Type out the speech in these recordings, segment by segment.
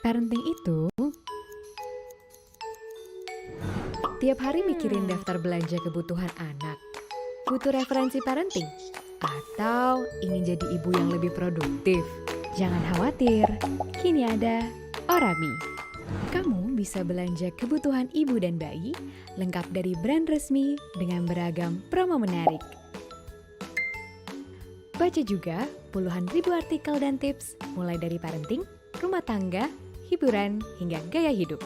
Parenting itu tiap hari mikirin daftar belanja kebutuhan anak. Butuh referensi parenting? Atau ingin jadi ibu yang lebih produktif? Jangan khawatir, kini ada Orami. Kamu bisa belanja kebutuhan ibu dan bayi, lengkap dari brand resmi dengan beragam promo menarik. Baca juga puluhan ribu artikel dan tips, mulai dari parenting, rumah tangga, hiburan, hingga gaya hidup.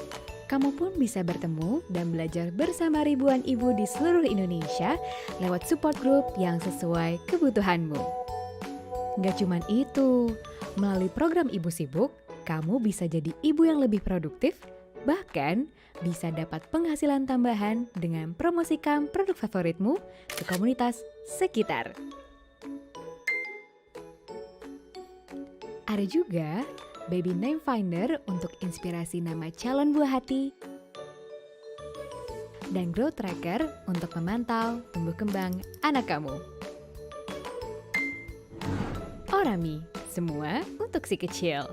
Kamu pun bisa bertemu dan belajar bersama ribuan ibu di seluruh Indonesia lewat support group yang sesuai kebutuhanmu. Nggak cuman itu, melalui program Ibu Sibuk, kamu bisa jadi ibu yang lebih produktif, bahkan bisa dapat penghasilan tambahan dengan promosikan produk favoritmu ke komunitas sekitar. Ada juga Baby Name Finder untuk inspirasi nama calon buah hati, dan Growth Tracker untuk memantau tumbuh kembang anak kamu. Orami, semua untuk si kecil.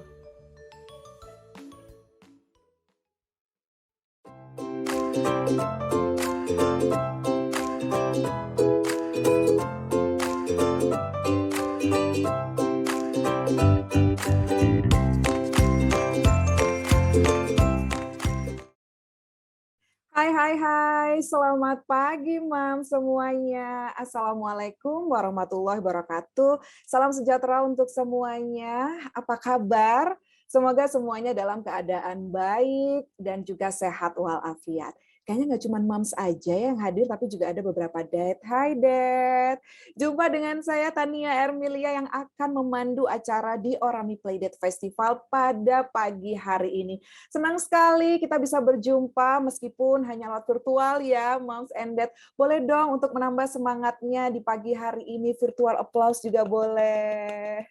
Hai, selamat pagi Mam semuanya. Assalamualaikum warahmatullahi wabarakatuh. Salam sejahtera untuk semuanya. Apa kabar? Semoga semuanya dalam keadaan baik dan juga sehat walafiat. Kayaknya nggak cuma Mams aja yang hadir, tapi juga ada beberapa Dad. Hai Dad. Jumpa dengan saya Tania Ermilia yang akan memandu acara di Orami Playdate Festival pada pagi hari ini. Senang sekali kita bisa berjumpa meskipun hanya lewat virtual ya, Moms and Dad. Boleh dong untuk menambah semangatnya di pagi hari ini, virtual applause juga boleh.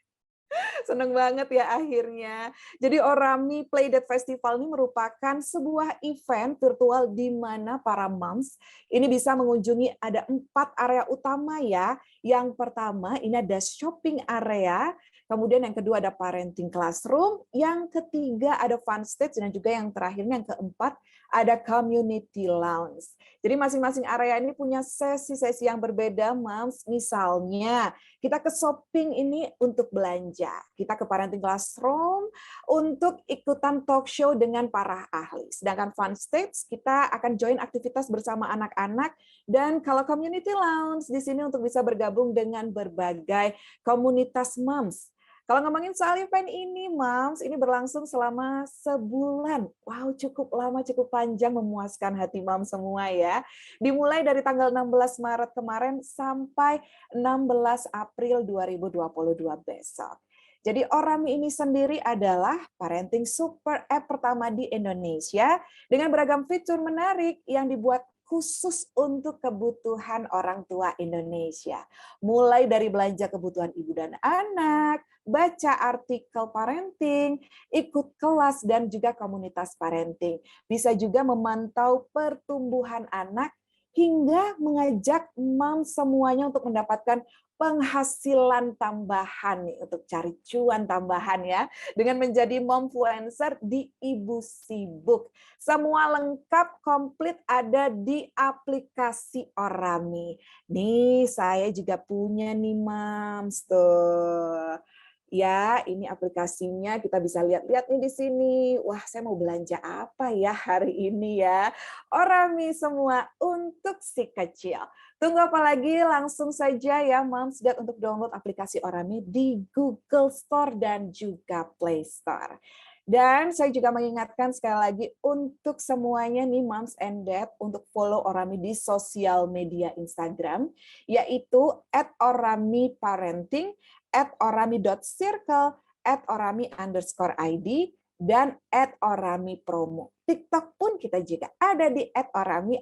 Seneng banget ya akhirnya. Jadi Orami Playdate Festival ini merupakan sebuah event virtual di mana para moms ini bisa mengunjungi ada 4 area utama ya. Yang pertama ini ada shopping area, kemudian yang kedua ada parenting classroom, yang ketiga ada fun stage, dan juga yang terakhirnya yang keempat ada community lounge. Jadi masing-masing area ini punya sesi-sesi yang berbeda, moms. Misalnya kita ke shopping ini untuk belanja, kita ke parenting classroom untuk ikutan talk show dengan para ahli. Sedangkan fun stage kita akan join aktivitas bersama anak-anak, dan kalau community lounge di sini untuk bisa bergabung dengan berbagai komunitas moms. Kalau ngomongin soal event ini, Moms, ini berlangsung selama sebulan. Wow, cukup lama, cukup panjang, memuaskan hati Moms semua ya. Dimulai dari tanggal 16 Maret kemarin sampai 16 April 2022 besok. Jadi Orami ini sendiri adalah parenting super app pertama di Indonesia dengan beragam fitur menarik yang dibuat khusus untuk kebutuhan orang tua Indonesia. Mulai dari belanja kebutuhan ibu dan anak, baca artikel parenting, ikut kelas dan juga komunitas parenting. Bisa juga memantau pertumbuhan anak hingga mengajak mom semuanya untuk mendapatkan penghasilan tambahan nih, untuk cari cuan tambahan ya, dengan menjadi momfluencer di Ibu Sibuk. Semua lengkap, komplit ada di aplikasi Orami. Nih, saya juga punya nih, Mams. Tuh. Ya, ini aplikasinya kita bisa lihat-lihat nih di sini. Wah, saya mau belanja apa ya hari ini ya? Orami semua untuk si kecil. Tunggu apa lagi? Langsung saja ya, Moms Dad, untuk download aplikasi Orami di Google Store dan juga Play Store. Dan saya juga mengingatkan sekali lagi untuk semuanya nih Moms and Dad untuk follow Orami di sosial media Instagram, yaitu @orami-parenting, @orami.circle, @orami_id, dan @orami-promo. TikTok pun kita juga ada di @orami_id.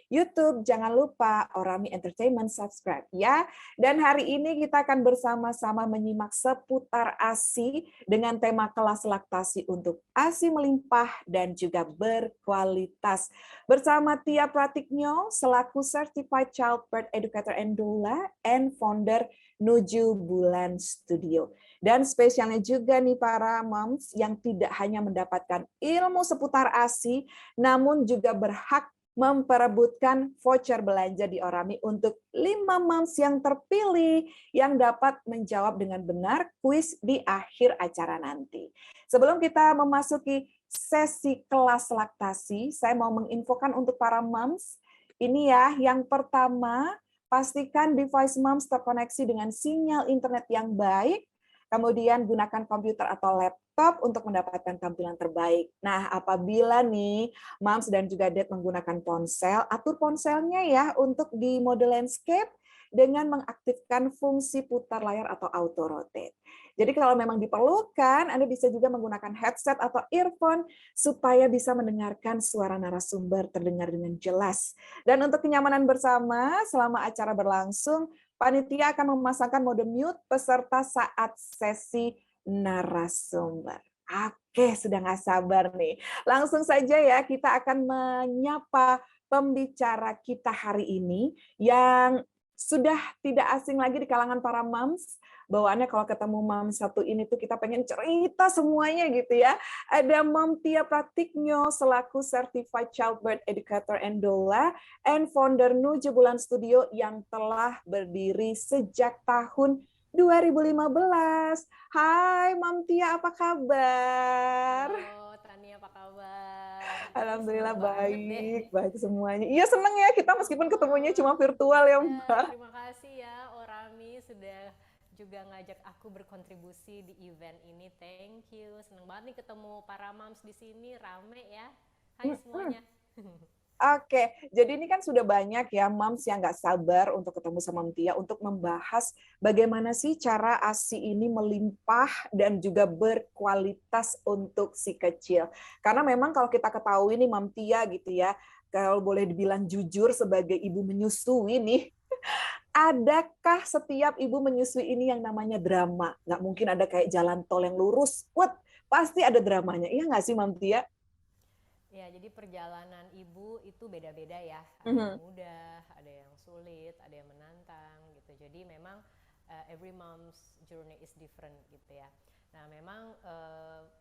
YouTube jangan lupa Orami Entertainment subscribe ya. Dan hari ini kita akan bersama-sama menyimak seputar ASI dengan tema kelas laktasi untuk ASI melimpah dan juga berkualitas. Bersama Tia Pratikno selaku Certified Child Birth Educator and Doula and founder Nuju Bulan Studio. Dan spesialnya juga nih para moms yang tidak hanya mendapatkan ilmu seputar ASI, namun juga berhak memperebutkan voucher belanja di Orami untuk 5 moms yang terpilih yang dapat menjawab dengan benar kuis di akhir acara nanti. Sebelum kita memasuki sesi kelas laktasi, saya mau menginfokan untuk para moms, ini ya, yang pertama, pastikan device moms terkoneksi dengan sinyal internet yang baik, kemudian gunakan komputer atau laptop untuk mendapatkan tampilan terbaik. Nah, apabila nih moms dan juga dad menggunakan ponsel, atur ponselnya ya untuk di mode landscape dengan mengaktifkan fungsi putar layar atau auto rotate. Jadi kalau memang diperlukan, Anda bisa juga menggunakan headset atau earphone supaya bisa mendengarkan suara narasumber terdengar dengan jelas. Dan untuk kenyamanan bersama, selama acara berlangsung, panitia akan memasangkan mode mute peserta saat sesi narasumber. Oke, sudah nggak sabar nih. Langsung saja ya, kita akan menyapa pembicara kita hari ini yang sudah tidak asing lagi di kalangan para moms. Bawaannya kalau ketemu mom satu ini tuh kita pengen cerita semuanya gitu ya. Ada Mom Tia Pratiknyo selaku Certified Childbirth Educator and Doula and founder Nuju Bulan Studio yang telah berdiri sejak tahun 2015. Hai Mom Tia, apa kabar? Halo Tania, apa kabar? Alhamdulillah Seneng banget deh. baik semuanya. Iya seneng ya kita meskipun ketemunya cuma virtual ya Mbak. Terima kasih ya Orami sudah juga ngajak aku berkontribusi di event ini. Thank you. Seneng banget nih ketemu para moms di sini, rame ya. Hai semuanya. Oke, jadi ini kan sudah banyak ya moms yang nggak sabar untuk ketemu sama Tia untuk membahas bagaimana sih cara ASI ini melimpah dan juga berkualitas untuk si kecil. Karena memang kalau kita ketahui nih Mam Tia gitu ya, kalau boleh dibilang jujur sebagai ibu menyusui nih, adakah setiap ibu menyusui ini yang namanya drama? Nggak mungkin ada kayak jalan tol yang lurus, pasti ada dramanya. Iya nggak sih Mam Tia? Ya, jadi perjalanan ibu itu beda-beda ya. Ada yang mudah, ada yang sulit, ada yang menantang gitu. Jadi memang every mom's journey is different gitu ya. Nah, memang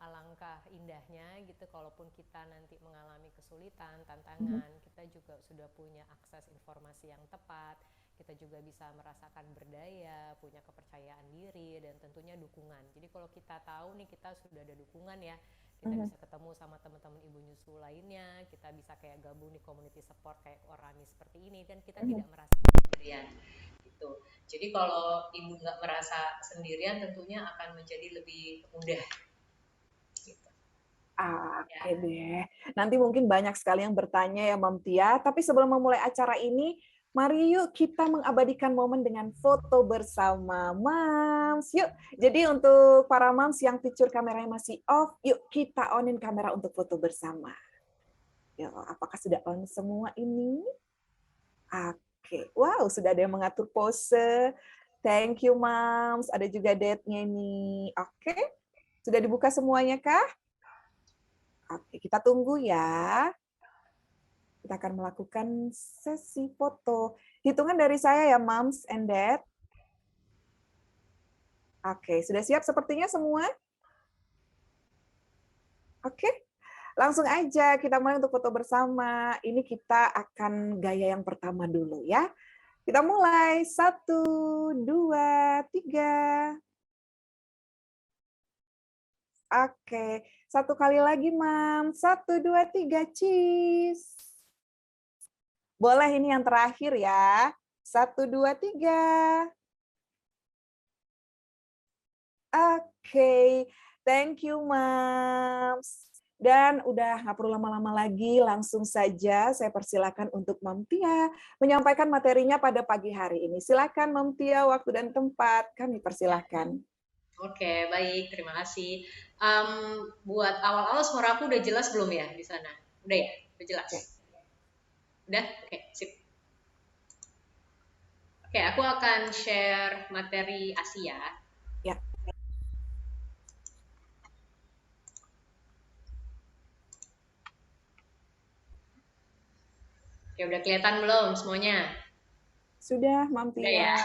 alangkah indahnya gitu kalaupun kita nanti mengalami kesulitan, tantangan, kita juga sudah punya akses informasi yang tepat. Kita juga bisa merasakan berdaya, punya kepercayaan diri dan tentunya dukungan. Jadi kalau kita tahu nih kita sudah ada dukungan ya, kita bisa ketemu sama teman-teman ibu nyusu lainnya, kita bisa kayak gabung di community support kayak Orami seperti ini dan kita tidak merasa sendirian gitu. Jadi kalau ibu nggak merasa sendirian tentunya akan menjadi lebih mudah gitu. Oke deh. Nanti mungkin banyak sekali yang bertanya ya Mam Tia, tapi sebelum memulai acara ini, mari yuk kita mengabadikan momen dengan foto bersama Mams. Yuk, jadi untuk para Mams yang picture kameranya masih off, yuk kita onin kamera untuk foto bersama. Yuk, apakah sudah on semua ini? Oke, wow sudah ada yang mengatur pose. Thank you Mams, ada juga date-nya nih. Oke, sudah dibuka semuanya kah? Oke, kita tunggu ya. Kita akan melakukan sesi foto. Hitungan dari saya ya, Moms and Dad. Oke, sudah siap sepertinya semua? Oke, langsung aja kita mulai untuk foto bersama. Ini kita akan gaya yang pertama dulu ya. Kita mulai, 1, 2, 3. Oke, satu kali lagi, Mam. 1, 2, 3, cheese. Boleh ini yang terakhir ya. 1, 2, 3. Oke, thank you, Mams. Dan udah nggak perlu lama-lama lagi, langsung saja saya persilakan untuk Mam Tia menyampaikan materinya pada pagi hari ini. Silakan Mam Tia, waktu dan tempat kami persilakan. Oke, baik, terima kasih. Buat awal-awal suara aku udah jelas belum ya di sana? Udah ya? Udah jelas? Oke. Udah? Oke, sip. Oke, aku akan share materi Asia. Ya. Oke, udah kelihatan belum semuanya? Sudah, Mam Tia. Udah ya?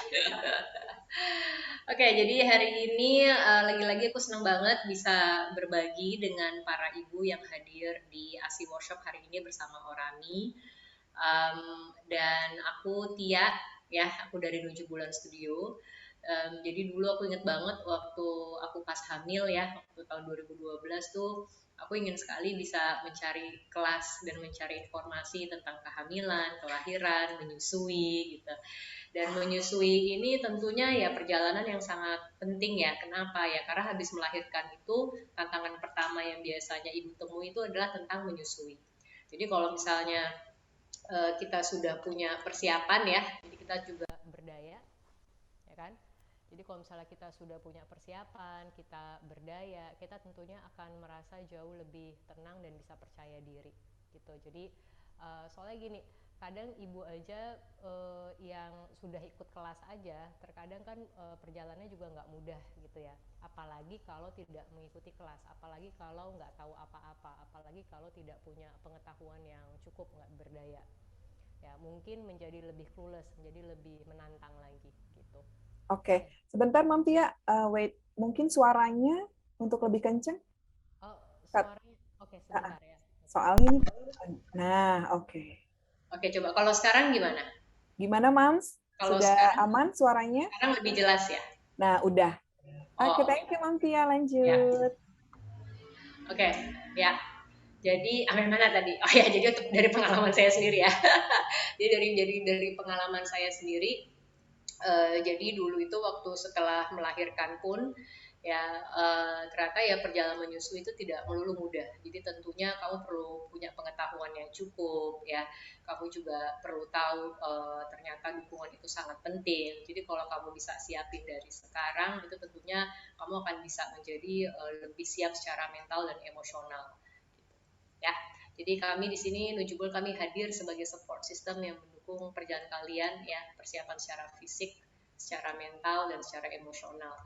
Oke, jadi hari ini lagi-lagi aku senang banget bisa berbagi dengan para ibu yang hadir di ASI Workshop hari ini bersama Orami. Dan aku Tia, ya, aku dari 7 bulan studio. Jadi dulu aku inget banget waktu aku pas hamil ya, waktu tahun 2012 tuh, aku ingin sekali bisa mencari kelas dan mencari informasi tentang kehamilan, kelahiran, menyusui gitu. Dan menyusui ini tentunya ya perjalanan yang sangat penting ya. Kenapa ya? Karena habis melahirkan itu tantangan pertama yang biasanya ibu temui itu adalah tentang menyusui. Jadi kalau misalnya kita sudah punya persiapan ya, jadi kita juga berdaya, ya kan? Jadi kalau misalnya kita sudah punya persiapan, kita berdaya, kita tentunya akan merasa jauh lebih tenang dan bisa percaya diri, gitu. Jadi soalnya gini, kadang ibu aja yang sudah ikut kelas aja, terkadang kan perjalanannya juga nggak mudah, gitu ya. Apalagi kalau tidak mengikuti kelas, apalagi kalau nggak tahu apa-apa, apalagi kalau tidak punya pengetahuan yang cukup, nggak berdaya. Ya, mungkin menjadi lebih clueless, menjadi lebih menantang lagi, gitu. Oke, sebentar Mam Tia, wait, mungkin suaranya untuk lebih kenceng? Oh, suaranya, oke, sebentar ya. Soalnya ini, nah oke. Oke, coba kalau sekarang gimana? Gimana Mams? Kalau Sudah aman suaranya? sekarang lebih jelas ya? Nah, udah. Oke, Oh, thank you Mam Tia, ya, lanjut. oke, ya. Jadi, sampai mana tadi? Oh ya, jadi untuk dari pengalaman saya sendiri ya. Jadi dari pengalaman saya sendiri, jadi dulu itu waktu setelah melahirkan pun ya ternyata ya perjalanan menyusui itu tidak melulu mudah. Jadi tentunya kamu perlu punya pengetahuan yang cukup ya. Kamu juga perlu tahu ternyata dukungan itu sangat penting. Jadi kalau kamu bisa siapin dari sekarang itu tentunya kamu akan bisa menjadi lebih siap secara mental dan emosional. Ya. Jadi kami di sini Nujubul kami hadir sebagai support system yang mendukung perjalanan kalian ya, persiapan secara fisik, secara mental dan secara emosional.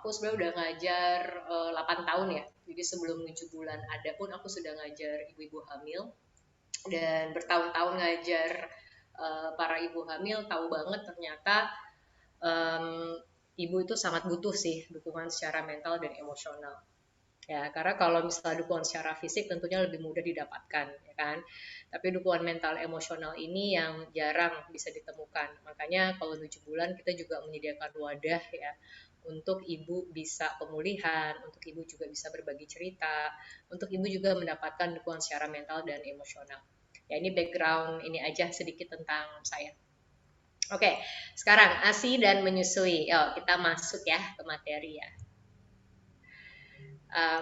Aku sebenarnya udah ngajar 8 tahun ya. Jadi sebelum 7 bulan ada pun aku sudah ngajar ibu-ibu hamil dan bertahun-tahun ngajar para ibu hamil, tahu banget ternyata ibu itu sangat butuh sih dukungan secara mental dan emosional. Ya, karena kalau misalnya dukungan secara fisik tentunya lebih mudah didapatkan, ya kan. Tapi dukungan mental emosional ini yang jarang bisa ditemukan. Makanya kalau 7 bulan kita juga menyediakan wadah ya untuk ibu bisa pemulihan, untuk ibu juga bisa berbagi cerita, untuk ibu juga mendapatkan dukungan secara mental dan emosional. Ya, ini background ini aja sedikit tentang saya. Oke, sekarang ASI dan menyusui. Yuk, kita masuk ya ke materi ya.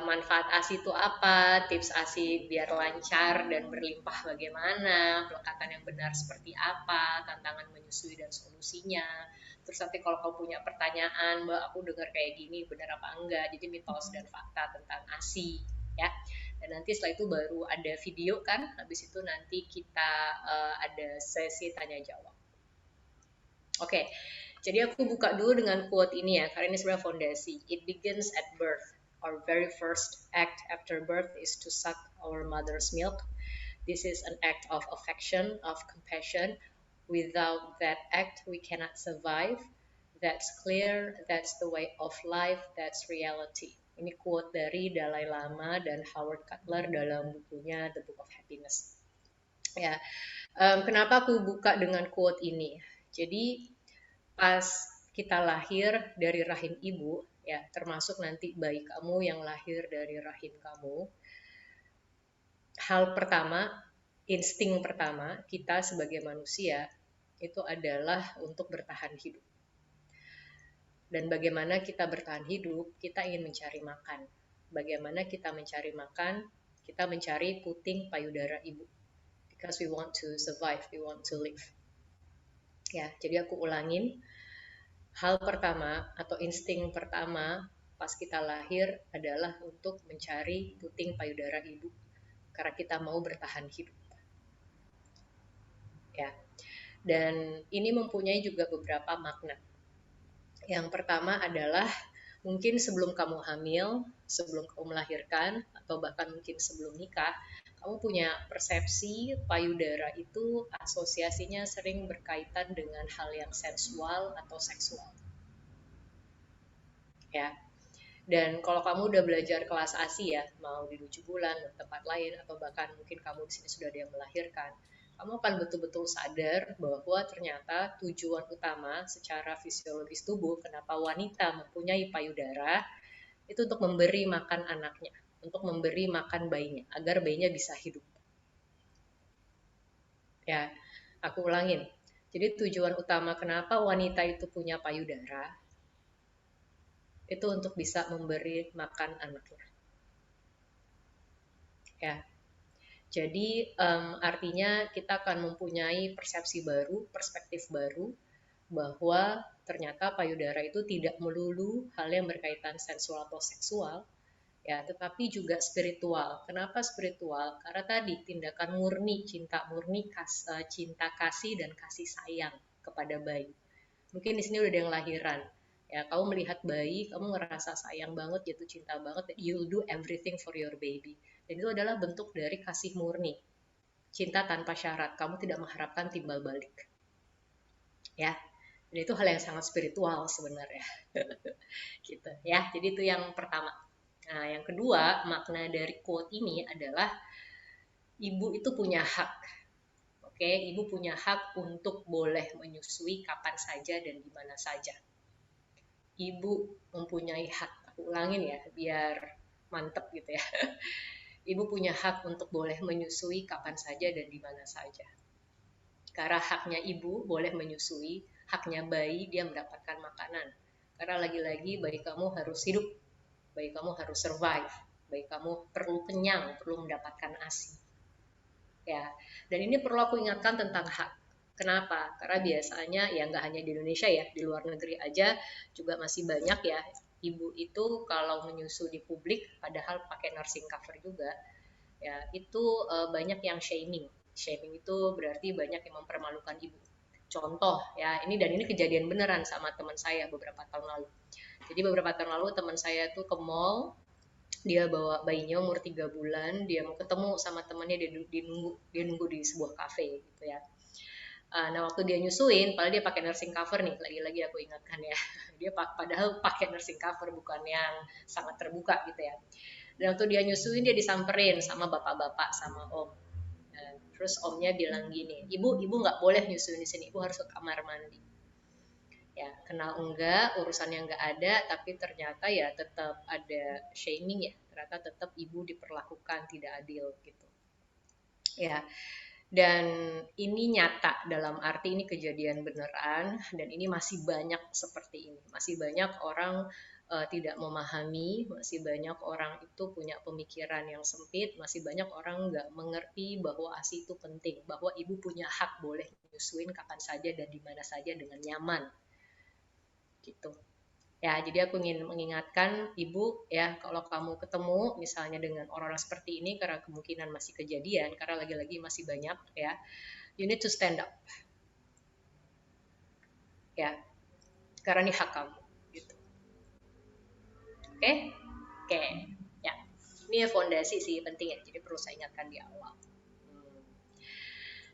Manfaat ASI itu apa, tips ASI biar lancar dan berlimpah bagaimana, pelekatan yang benar seperti apa, tantangan menyusui dan solusinya. Terus nanti kalau kamu punya pertanyaan, Mbak aku dengar kayak gini, benar apa enggak, jadi mitos dan fakta tentang ASI ya. Dan nanti setelah itu baru ada video kan, habis itu nanti kita ada sesi tanya jawab. Oke, jadi aku buka dulu dengan quote ini ya, karena ini sebenarnya fondasi. It begins at birth. Our very first act after birth is to suck our mother's milk. This is an act of affection, of compassion. Without that act, we cannot survive. That's clear, that's the way of life, that's reality. Ini quote dari Dalai Lama dan Howard Cutler dalam bukunya The Book of Happiness. Ya, kenapa aku buka dengan quote ini? Jadi pas kita lahir dari rahim ibu, ya termasuk nanti bayi kamu yang lahir dari rahim kamu, hal pertama, insting pertama kita sebagai manusia itu adalah untuk bertahan hidup. Dan bagaimana kita bertahan hidup, kita ingin mencari makan. Bagaimana kita mencari makan, kita mencari puting payudara ibu. Because we want to survive, we want to live. Ya, jadi aku ulangin. Hal pertama atau insting pertama pas kita lahir adalah untuk mencari puting payudara ibu karena kita mau bertahan hidup. Ya. Dan ini mempunyai juga beberapa makna. Yang pertama adalah mungkin sebelum kamu hamil, sebelum kamu melahirkan atau bahkan mungkin sebelum nikah, kamu punya persepsi payudara itu asosiasinya sering berkaitan dengan hal yang sensual atau seksual. ya. Dan kalau kamu udah belajar kelas ASI ya, mau di 7 bulan, di tempat lain, atau bahkan mungkin kamu di sini sudah ada yang melahirkan, kamu akan betul-betul sadar bahwa ternyata tujuan utama secara fisiologis tubuh kenapa wanita mempunyai payudara itu untuk memberi makan anaknya, untuk memberi makan bayinya, agar bayinya bisa hidup. Ya, aku ulangin. Jadi tujuan utama kenapa wanita itu punya payudara itu untuk bisa memberi makan anaknya. Ya, jadi artinya kita akan mempunyai persepsi baru, perspektif baru bahwa ternyata payudara itu tidak melulu hal yang berkaitan sensual atau seksual, ya, tetapi juga spiritual. Kenapa spiritual? Karena tadi tindakan murni, cinta murni, cinta kasih dan kasih sayang kepada bayi. Mungkin di sini udah ada yang lahiran. Ya, kamu melihat bayi, kamu ngerasa sayang banget, jatuh cinta banget, you'll do everything for your baby. Dan itu adalah bentuk dari kasih murni. Cinta tanpa syarat, kamu tidak mengharapkan timbal balik. Ya, dan itu hal yang sangat spiritual sebenarnya. Gitu ya. Jadi itu yang pertama. Nah, yang kedua, makna dari quote ini adalah ibu itu punya hak. Oke, ibu punya hak untuk boleh menyusui kapan saja dan di mana saja. Ibu mempunyai hak. Aku ulangin ya, biar mantep gitu ya. Ibu punya hak untuk boleh menyusui kapan saja dan di mana saja. Karena haknya ibu boleh menyusui, haknya bayi dia mendapatkan makanan. Karena lagi-lagi bayi kamu harus hidup, bayi kamu harus survive, bayi kamu perlu kenyang, perlu mendapatkan ASI. Ya, dan ini perlu aku ingatkan tentang hak. Kenapa? Karena biasanya ya nggak hanya di Indonesia ya, di luar negeri aja juga masih banyak ya ibu itu kalau menyusu di publik, padahal pakai nursing cover juga, ya itu banyak yang shaming. Shaming itu berarti banyak yang mempermalukan ibu. Contoh ya, ini kejadian beneran sama teman saya beberapa tahun lalu. Jadi beberapa tahun lalu teman saya tuh ke mall, dia bawa bayinya umur 3 bulan, dia mau ketemu sama temannya, dia nunggu di sebuah kafe gitu ya. Nah waktu dia nyusuin, padahal dia pakai nursing cover nih, lagi-lagi aku ingatkan ya, dia padahal pakai nursing cover, bukan yang sangat terbuka gitu ya. Dan waktu dia nyusuin, dia disamperin sama bapak-bapak, sama om. Terus omnya bilang gini, ibu nggak boleh nyusuin di sini, ibu harus ke kamar mandi. Ya kenal enggak, urusannya enggak ada, tapi ternyata ya tetap ada shaming ya, ternyata tetap ibu diperlakukan tidak adil gitu. Ya, dan ini nyata dalam arti ini kejadian beneran, dan ini masih banyak seperti ini. Masih banyak orang tidak memahami, masih banyak orang itu punya pemikiran yang sempit, masih banyak orang nggak mengerti bahwa ASI itu penting, bahwa ibu punya hak boleh menyusuin kapan saja dan di mana saja dengan nyaman. Gitu. Ya, jadi aku ingin mengingatkan ibu ya, kalau kamu ketemu misalnya dengan orang-orang seperti ini, karena kemungkinan masih kejadian, karena lagi-lagi masih banyak ya, you need to stand up. Ya, karena ini hak kamu gitu. Oke? Oke. Ya. Ini fondasi sih penting ya, jadi perlu saya ingatkan di awal.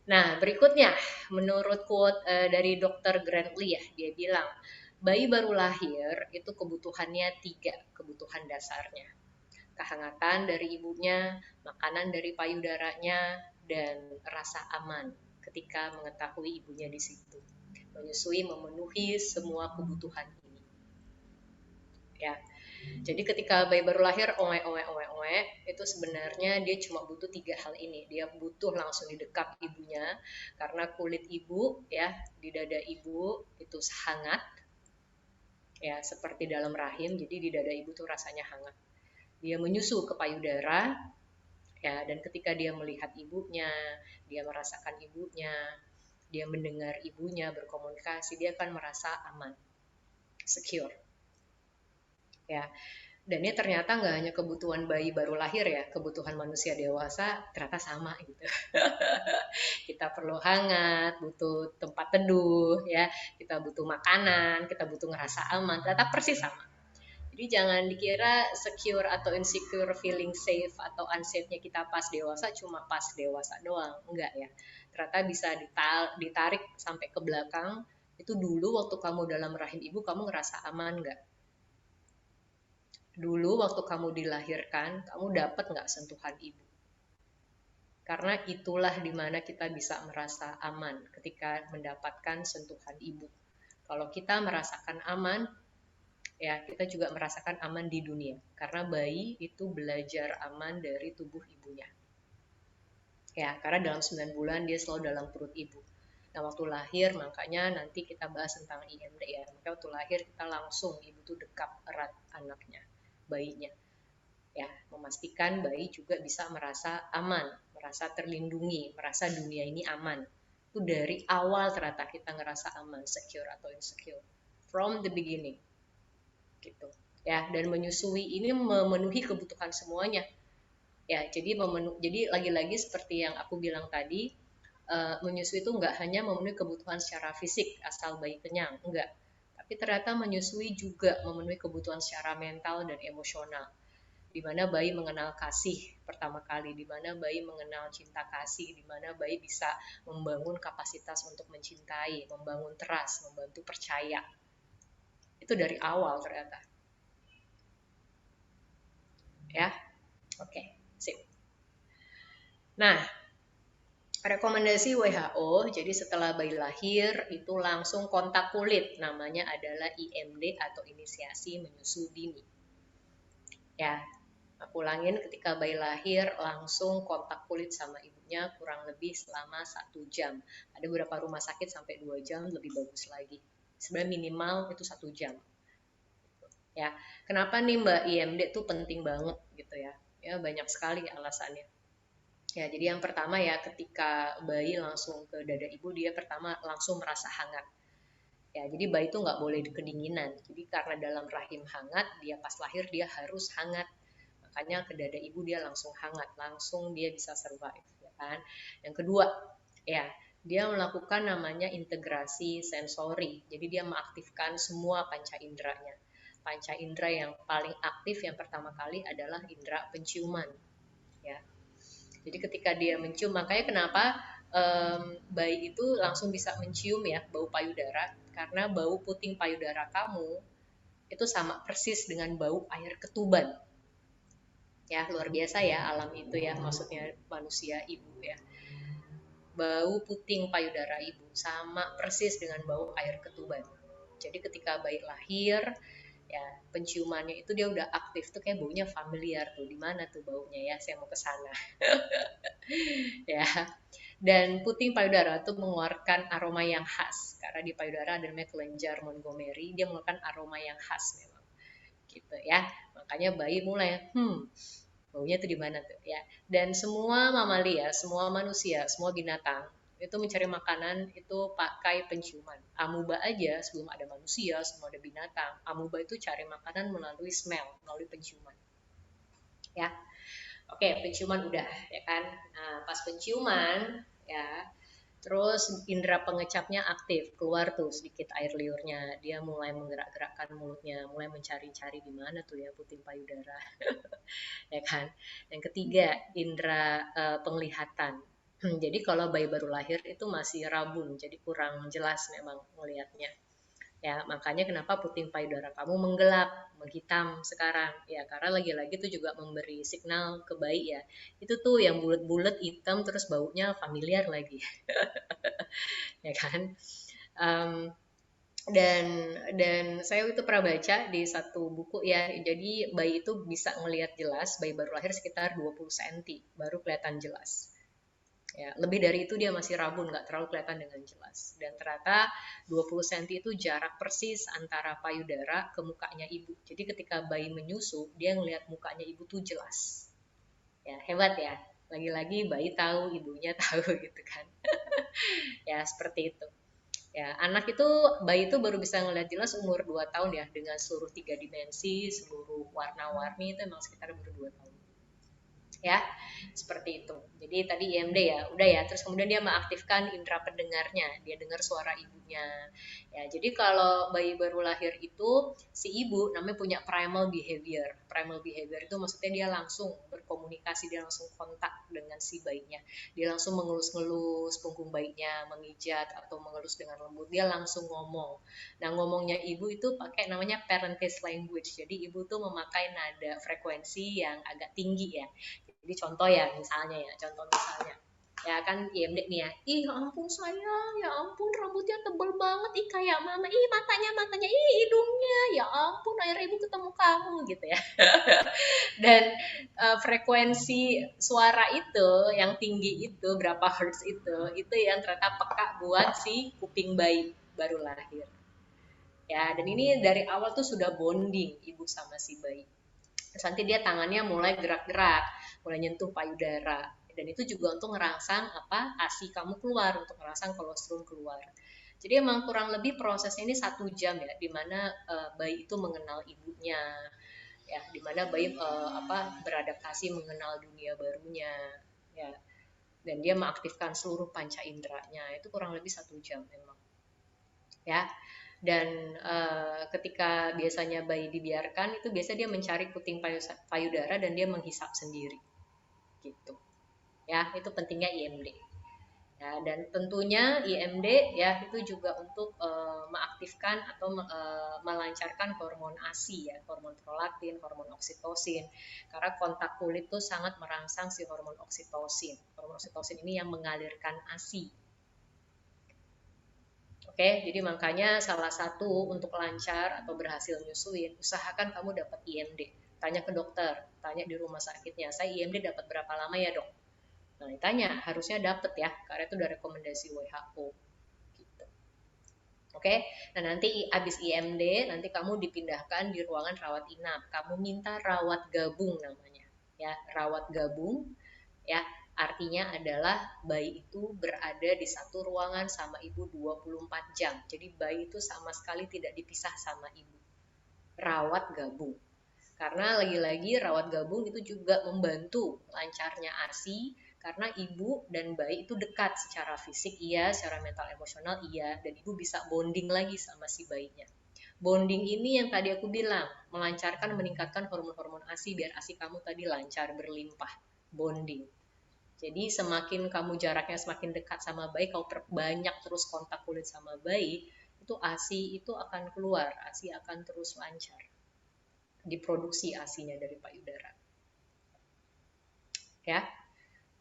Nah, berikutnya menurut quote dari Dr. Grantley ya, dia bilang bayi baru lahir itu kebutuhannya 3 kebutuhan dasarnya. Kehangatan dari ibunya, makanan dari payudaranya, dan rasa aman ketika mengetahui ibunya di situ. Menyusui memenuhi semua kebutuhan ini. Ya. Jadi ketika bayi baru lahir, itu sebenarnya dia cuma butuh 3 hal ini. Dia butuh langsung di dekat ibunya, karena kulit ibu ya di dada ibu itu hangat, ya seperti dalam rahim. Jadi di dada ibu tuh rasanya hangat. Dia menyusu ke payudara, ya, dan ketika dia melihat ibunya, dia merasakan ibunya, dia mendengar ibunya berkomunikasi, dia akan merasa aman, secure. Ya, dan ini ternyata nggak hanya kebutuhan bayi baru lahir ya, kebutuhan manusia dewasa ternyata sama gitu. Kita perlu hangat, butuh tempat teduh, ya, kita butuh makanan, kita butuh ngerasa aman, ternyata persis sama. Jadi jangan dikira secure atau insecure, feeling safe atau unsafe-nya kita pas dewasa cuma pas dewasa doang, enggak ya. Ternyata bisa ditarik sampai ke belakang. Itu dulu waktu kamu dalam rahim ibu, kamu ngerasa aman enggak? dulu waktu kamu dilahirkan, kamu dapat nggak sentuhan ibu? Karena itulah dimana kita bisa merasa aman ketika mendapatkan sentuhan ibu. Kalau kita merasakan aman, ya kita juga merasakan aman di dunia. Karena bayi itu belajar aman dari tubuh ibunya. Ya, karena dalam 9 bulan dia selalu dalam perut ibu. Nah, waktu lahir, makanya nanti kita bahas tentang IMD ya. Makanya waktu lahir kita langsung, ibu tuh dekap erat anaknya, bayinya. Ya, memastikan bayi juga bisa merasa aman, merasa terlindungi, merasa dunia ini aman. Itu dari awal ternyata kita ngerasa aman, secure atau insecure. From the beginning. Gitu. Ya, dan menyusui ini memenuhi kebutuhan semuanya. Ya, jadi lagi-lagi seperti yang aku bilang tadi, menyusui itu nggak hanya memenuhi kebutuhan secara fisik asal bayi kenyang, enggak. Tapi ternyata menyusui juga memenuhi kebutuhan secara mental dan emosional. Di mana bayi mengenal kasih pertama kali, di mana bayi mengenal cinta kasih, di mana bayi bisa membangun kapasitas untuk mencintai, membangun trust, membantu percaya. Itu dari awal ternyata. Ya, oke, sip. Nah, rekomendasi WHO, jadi setelah bayi lahir itu langsung kontak kulit, namanya adalah IMD atau inisiasi menyusu dini. Ya, aku ulangin, ketika bayi lahir langsung kontak kulit sama ibunya kurang lebih selama 1 jam. Ada beberapa rumah sakit sampai 2 jam, lebih bagus lagi. Sebenarnya minimal itu 1 jam. Ya, kenapa nih Mbak IMD tuh penting banget gitu ya? Ya banyak sekali alasannya. Ya, jadi yang pertama ya ketika bayi langsung ke dada ibu, dia pertama langsung merasa hangat. Ya, jadi bayi itu nggak boleh kedinginan. Jadi karena dalam rahim hangat, dia pas lahir dia harus hangat. Makanya ke dada ibu dia langsung hangat, langsung dia bisa survive, ya kan? Yang kedua, ya dia melakukan namanya integrasi sensori. Jadi dia mengaktifkan semua panca inderanya. Panca indera yang paling aktif yang pertama kali adalah indera penciuman. Ya, jadi ketika dia mencium, makanya kenapa bayi itu langsung bisa mencium ya bau payudara, karena bau puting payudara kamu itu sama persis dengan bau air ketuban. Ya, luar biasa ya alam itu ya, maksudnya manusia ibu ya. Bau puting payudara ibu sama persis dengan bau air ketuban. Jadi ketika bayi lahir, ya penciumannya itu dia udah aktif tuh, kayak baunya familiar tuh. Di mana tuh baunya ya? Saya mau ke sana. Ya. Dan puting payudara itu mengeluarkan aroma yang khas karena di payudara ada namanya kelenjar Montgomery, dia mengeluarkan aroma yang khas memang. Gitu ya. Makanya bayi mulai baunya tuh di mana tuh ya. Dan semua mamalia, semua manusia, semua binatang itu mencari makanan itu pakai penciuman. Amuba aja sebelum ada manusia, semua ada binatang. Amuba itu cari makanan melalui smell, melalui penciuman. Ya. Oke, penciuman udah ya kan. Nah, pas penciuman ya, terus indera pengecapnya aktif, keluar tuh sedikit air liurnya. Dia mulai menggerak-gerakkan mulutnya, mulai mencari-cari di mana tuh ya puting payudara. Ya kan. Yang ketiga, indera penglihatan. Jadi kalau bayi baru lahir itu masih rabun, jadi kurang jelas memang melihatnya. Ya, makanya kenapa puting payudara kamu menggelap, menghitam sekarang. Ya, karena lagi-lagi itu juga memberi signal ke bayi ya. Itu tuh yang bulat-bulat hitam terus baunya familiar lagi. Ya kan? Um, dan saya itu pernah baca di satu buku ya, jadi bayi itu bisa ngelihat jelas, bayi baru lahir sekitar 20 cm baru kelihatan jelas. Ya, lebih dari itu dia masih rabun, nggak terlalu kelihatan dengan jelas. Dan ternyata 20 cm itu jarak persis antara payudara ke mukanya ibu. Jadi ketika bayi menyusu, dia ngelihat mukanya ibu tuh jelas. Ya, hebat ya. Lagi-lagi bayi tahu, ibunya tahu gitu kan. Ya, seperti itu. Ya, anak itu, bayi itu baru bisa ngelihat jelas umur 2 tahun ya, dengan seluruh 3 dimensi, seluruh warna-warni itu emang sekitar umur 2 tahun. Ya, seperti itu. Jadi tadi IMD ya, udah ya. Terus kemudian dia mengaktifkan indera pendengarnya, dia dengar suara ibunya. Ya, jadi kalau bayi baru lahir itu si ibu namanya punya primal behavior. Primal behavior itu maksudnya dia langsung berkomunikasi berkomunikasi, dia langsung kontak dengan si bayinya. Dia langsung mengelus-ngelus punggung bayinya, memijat atau mengelus dengan lembut. Dia langsung ngomong. Nah, ngomongnya ibu itu pakai namanya parentage language. Jadi ibu tuh memakai nada frekuensi yang agak tinggi ya. Jadi contoh ya misalnya ya kan IMD nih ya, ih ya ampun sayang, ya ampun rambutnya tebal banget, ih kayak mama, ih matanya, ih hidungnya, ya ampun akhirnya ibu ketemu kamu gitu ya. Dan frekuensi suara itu yang tinggi itu berapa hertz itu yang ternyata peka buat si kuping bayi baru lahir ya. Dan ini dari awal tuh sudah bonding ibu sama si bayi. Terus nanti dia tangannya mulai gerak-gerak, mulai nyentuh payudara. Dan itu juga untuk ngerangsang ASI kamu keluar, untuk ngerangsang kolostrum keluar. Jadi emang kurang lebih prosesnya ini 1 jam ya, dimana bayi itu mengenal ibunya, ya, dimana bayi beradaptasi mengenal dunia barunya, ya, dan dia mengaktifkan seluruh panca inderanya. Itu kurang lebih 1 jam memang, ya. Dan ketika biasanya bayi dibiarkan itu biasa dia mencari puting payudara dan dia menghisap sendiri gitu ya. Itu pentingnya IMD ya. Dan tentunya IMD ya itu juga untuk mengaktifkan atau melancarkan hormon ASI ya, hormon prolaktin, hormon oksitosin, karena kontak kulit tuh sangat merangsang si hormon oksitosin. Hormon oksitosin ini yang mengalirkan ASI. Oke, jadi makanya salah satu untuk lancar atau berhasil nyusuin, usahakan kamu dapat IMD. Tanya ke dokter, tanya di rumah sakitnya, saya IMD dapat berapa lama ya dok? Nah, ditanya, harusnya dapat ya, karena itu udah rekomendasi WHO. Gitu. Oke, nah nanti habis IMD, nanti kamu dipindahkan di ruangan rawat inap. Kamu minta rawat gabung namanya, ya, rawat gabung, ya. Artinya adalah bayi itu berada di satu ruangan sama ibu 24 jam. Jadi bayi itu sama sekali tidak dipisah sama ibu. Rawat gabung. Karena lagi-lagi rawat gabung itu juga membantu lancarnya ASI, karena ibu dan bayi itu dekat secara fisik iya, secara mental emosional iya, dan ibu bisa bonding lagi sama si bayinya. Bonding ini yang tadi aku bilang, melancarkan, meningkatkan hormon-hormon ASI biar ASI kamu tadi lancar, berlimpah, bonding. Jadi semakin kamu jaraknya semakin dekat sama bayi, kau perbanyak terus kontak kulit sama bayi, itu ASI itu akan keluar, ASI akan terus lancar. Diproduksi ASI-nya dari payudara. Ya.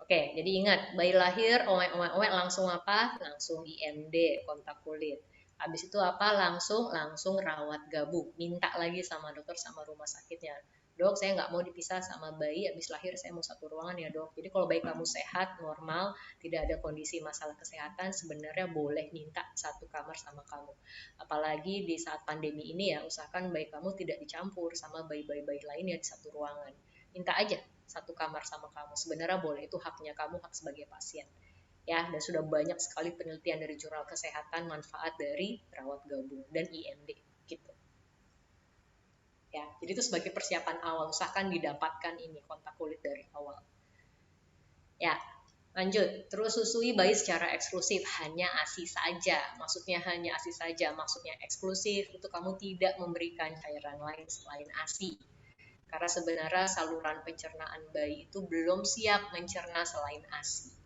Oke, jadi ingat, bayi lahir, omek langsung apa? Langsung IMD, kontak kulit. Habis itu apa? Langsung rawat gabung. Minta lagi sama dokter sama rumah sakitnya. Dok, saya nggak mau dipisah sama bayi, habis lahir saya mau satu ruangan ya dok. Jadi kalau bayi kamu sehat, normal, tidak ada kondisi masalah kesehatan, sebenarnya boleh minta satu kamar sama kamu. Apalagi di saat pandemi ini ya, usahakan bayi kamu tidak dicampur sama bayi-bayi lainnya di satu ruangan. Minta aja satu kamar sama kamu. Sebenarnya boleh, itu haknya kamu, hak sebagai pasien. Ya, dan sudah banyak sekali penelitian dari jurnal kesehatan manfaat dari rawat gabung dan IMD gitu. Ya, jadi itu sebagai persiapan awal, usahakan didapatkan ini kontak kulit dari awal. Ya, lanjut. Terus susui bayi secara eksklusif, hanya ASI saja. Maksudnya hanya ASI saja, maksudnya eksklusif itu kamu tidak memberikan cairan lain selain ASI. Karena sebenarnya saluran pencernaan bayi itu belum siap mencerna selain ASI.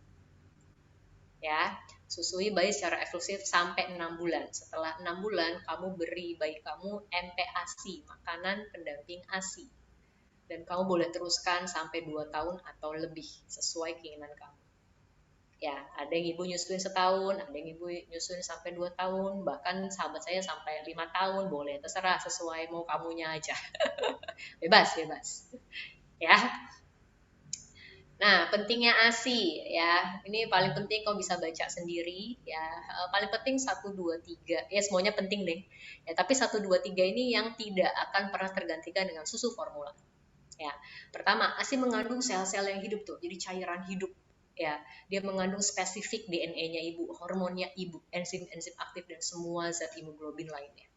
Ya, susui bayi secara eksklusif sampai 6 bulan. Setelah 6 bulan, kamu beri bayi kamu MPASI, makanan pendamping ASI. Dan kamu boleh teruskan sampai 2 tahun atau lebih, sesuai keinginan kamu. Ya, ada yang ibu nyusuin setahun, ada yang ibu nyusuin sampai 2 tahun, bahkan sahabat saya sampai 5 tahun, boleh, terserah, sesuai mau kamunya aja. Bebas. Ya. Nah, pentingnya ASI ya. Ini paling penting kau bisa baca sendiri ya. Paling penting 1 2 3. Ya semuanya penting deh. Ya, tapi 1 2 3 ini yang tidak akan pernah tergantikan dengan susu formula. Ya. Pertama, ASI mengandung sel-sel yang hidup tuh. Jadi cairan hidup. Ya, dia mengandung spesifik DNA-nya ibu, hormonnya ibu, enzim-enzim aktif dan semua zat hemoglobin lainnya.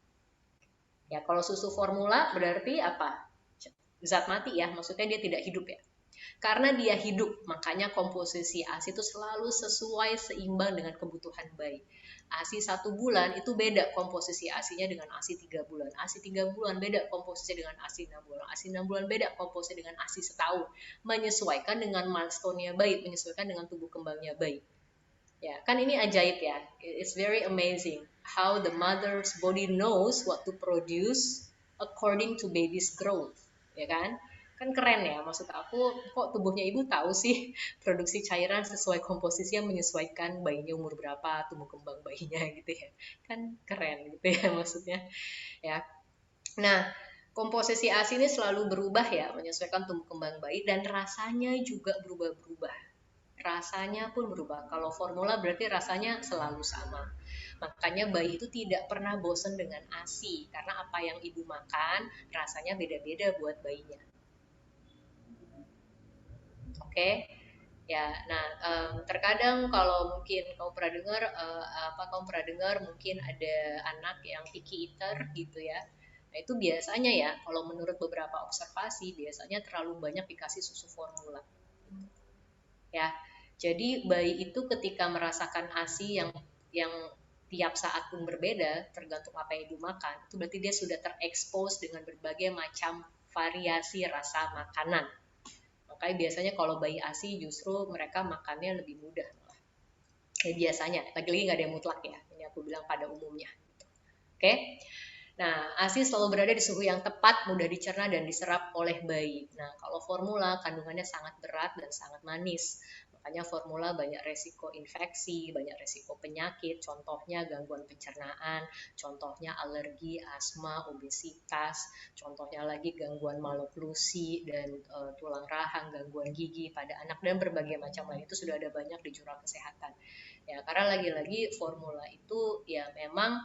Ya, kalau susu formula berarti apa? Zat mati ya, maksudnya dia tidak hidup ya. Karena dia hidup, makanya komposisi ASI itu selalu sesuai, seimbang dengan kebutuhan bayi. ASI 1 bulan itu beda komposisi ASInya dengan ASI 3 bulan. ASI 3 bulan beda komposisi dengan ASI 6 bulan. ASI 6 bulan beda komposisi dengan ASI setahun. Menyesuaikan dengan milestone-nya bayi, menyesuaikan dengan tubuh kembangnya bayi. Ya, kan ini ajaib ya. It's very amazing how the mother's body knows what to produce according to baby's growth, ya kan? Kan keren ya, maksud aku kok tubuhnya ibu tahu sih produksi cairan sesuai komposisi yang menyesuaikan bayinya umur berapa, tumbuh kembang bayinya gitu ya. Kan keren gitu ya maksudnya ya. Nah, komposisi ASI ini selalu berubah ya, menyesuaikan tumbuh kembang bayi dan rasanya juga berubah-berubah. Rasanya pun berubah. Kalau formula berarti rasanya selalu sama. Makanya bayi itu tidak pernah bosan dengan ASI karena apa yang ibu makan rasanya beda-beda buat bayinya. Oke, ya. Nah, terkadang kalau mungkin kamu pernah dengar mungkin ada anak yang picky eater gitu ya. Nah, itu biasanya ya, kalau menurut beberapa observasi, biasanya terlalu banyak dikasih susu formula. Ya, jadi bayi itu ketika merasakan ASI yang tiap saat pun berbeda, tergantung apa yang ibu makan, itu berarti dia sudah terekspos dengan berbagai macam variasi rasa makanan. Makanya biasanya kalau bayi ASI justru mereka makannya lebih mudah. Ya, biasanya, lagi-lagi nggak ada yang mutlak ya. Ini aku bilang pada umumnya. Oke? Nah, ASI selalu berada di suhu yang tepat, mudah dicerna dan diserap oleh bayi. Nah, kalau formula kandungannya sangat berat dan sangat manis. Makanya formula banyak resiko infeksi, banyak resiko penyakit, contohnya gangguan pencernaan, contohnya alergi, asma, obesitas, contohnya lagi gangguan maloklusi dan tulang rahang, gangguan gigi pada anak dan berbagai macam lain. Itu sudah ada banyak di jurnal kesehatan. Ya, karena lagi-lagi formula itu ya memang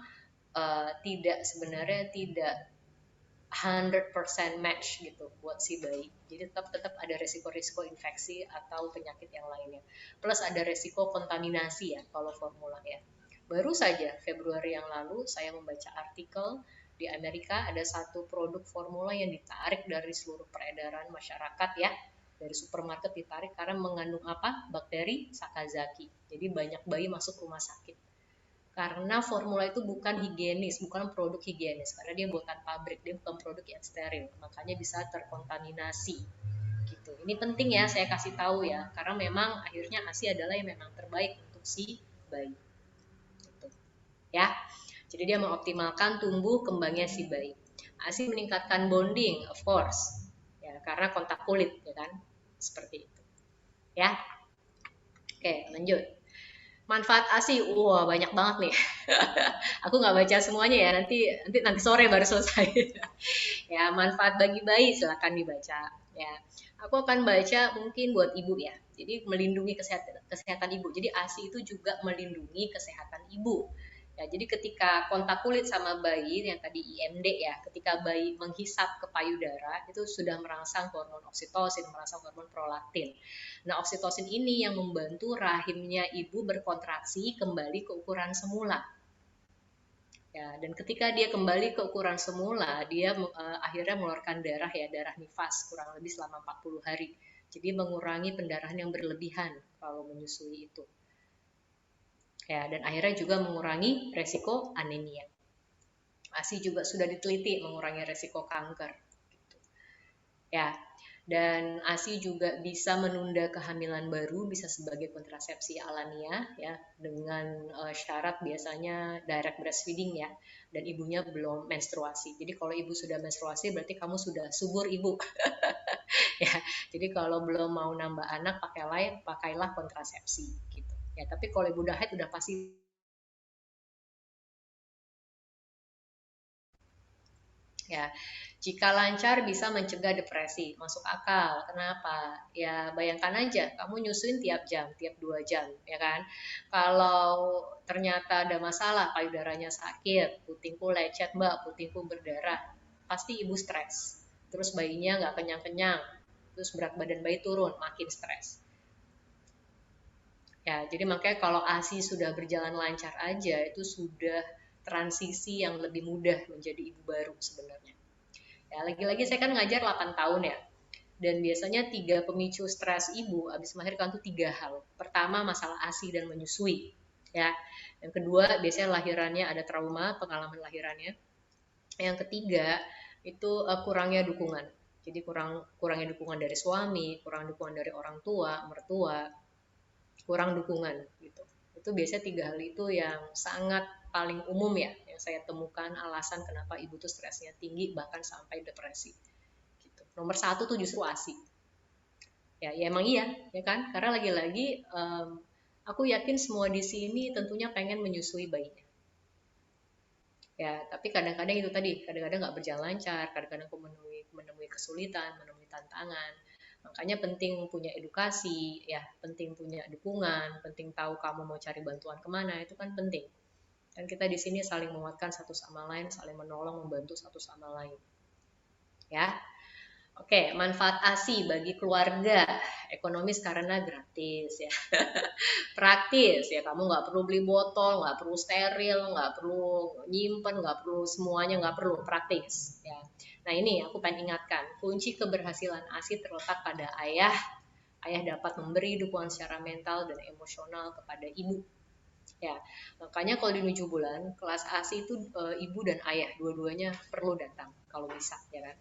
sebenarnya tidak 100% match gitu buat si bayi. Jadi tetap ada resiko-resiko infeksi atau penyakit yang lainnya. Plus ada resiko kontaminasi ya kalau formula ya. Baru saja Februari yang lalu saya membaca artikel di Amerika ada satu produk formula yang ditarik dari seluruh peredaran masyarakat ya. Dari supermarket ditarik karena mengandung apa? Bakteri Sakazaki. Jadi banyak bayi masuk rumah sakit. Karena formula itu bukan higienis, bukan produk higienis, karena dia buatan pabrik, dia bukan produk yang steril, makanya bisa terkontaminasi. Gitu. Ini penting ya saya kasih tahu ya, karena memang akhirnya ASI adalah yang memang terbaik untuk si bayi. Gitu. Ya, jadi dia mengoptimalkan tumbuh kembangnya si bayi. ASI meningkatkan bonding, of course, ya karena kontak kulit, ya kan, seperti itu. Ya, oke lanjut. Manfaat ASI, wah banyak banget nih. Aku nggak baca semuanya ya, nanti sore baru selesai. Ya, manfaat bagi bayi silakan dibaca. Ya, aku akan baca mungkin buat ibu ya. Jadi melindungi kesehatan ibu. Jadi ASI itu juga melindungi kesehatan ibu. Ya, jadi ketika kontak kulit sama bayi yang tadi IMD ya, ketika bayi menghisap ke payudara itu sudah merangsang hormon oksitosin, merangsang hormon prolaktin. Nah, oksitosin ini yang membantu rahimnya ibu berkontraksi kembali ke ukuran semula. Ya, dan ketika dia kembali ke ukuran semula, dia akhirnya mengeluarkan darah ya, darah nifas kurang lebih selama 40 hari. Jadi mengurangi pendarahan yang berlebihan kalau menyusui itu. Ya, dan akhirnya juga mengurangi resiko anemia. ASI juga sudah diteliti mengurangi resiko kanker. Gitu. Ya, dan ASI juga bisa menunda kehamilan baru, bisa sebagai kontrasepsi alamiah ya, dengan syarat biasanya direct breastfeeding ya, dan ibunya belum menstruasi. Jadi kalau ibu sudah menstruasi berarti kamu sudah subur ibu. Ya, jadi kalau belum mau nambah anak pakailah kontrasepsi gitu. Ya, tapi kalau ibu udah haid udah pasti ya. Jika lancar bisa mencegah depresi, masuk akal. Kenapa? Ya bayangkan aja, kamu nyusuin tiap jam, tiap 2 jam, ya kan? Kalau ternyata ada masalah, payudaranya sakit, putingku lecet mbak, putingku berdarah, pasti ibu stres. Terus bayinya nggak kenyang-kenyang, terus berat badan bayi turun, makin stres. Ya, jadi makanya kalau ASI sudah berjalan lancar aja, itu sudah transisi yang lebih mudah menjadi ibu baru sebenarnya. Ya, lagi-lagi saya kan ngajar 8 tahun ya. Dan biasanya 3 pemicu stres ibu habis melahirkan tuh 3 hal. Pertama masalah ASI dan menyusui. ya. Yang kedua, biasanya lahirannya ada trauma, pengalaman lahirannya. Yang ketiga, itu kurangnya dukungan. Jadi kurangnya dukungan dari suami, kurang dukungan dari orang tua, mertua, kurang dukungan gitu. Itu biasanya 3 hal itu yang sangat paling umum ya, yang saya temukan alasan kenapa ibu tuh stresnya tinggi bahkan sampai depresi. Gitu. Nomor 1 tuh justru ASI. Ya emang iya, ya kan? Karena lagi-lagi aku yakin semua di sini tentunya pengen menyusui bayinya. Ya, tapi kadang-kadang itu tadi, kadang-kadang nggak berjalan lancar, kadang-kadang aku menemui kesulitan, menemui tantangan. Makanya penting punya edukasi, ya, penting punya dukungan, penting tahu kamu mau cari bantuan kemana, itu kan penting. Dan kita di sini saling menguatkan satu sama lain, saling menolong, membantu satu sama lain. Ya, oke, manfaat ASI bagi keluarga, ekonomis karena gratis ya. Praktis ya, kamu nggak perlu beli botol, nggak perlu steril, nggak perlu nyimpen, nggak perlu semuanya, nggak perlu, praktis ya. Nah ini aku pengen ingatkan, kunci keberhasilan ASI terletak pada ayah. Ayah dapat memberi dukungan secara mental dan emosional kepada ibu ya. Makanya kalau di 7 bulan kelas ASI itu ibu dan ayah dua-duanya perlu datang kalau bisa ya kan.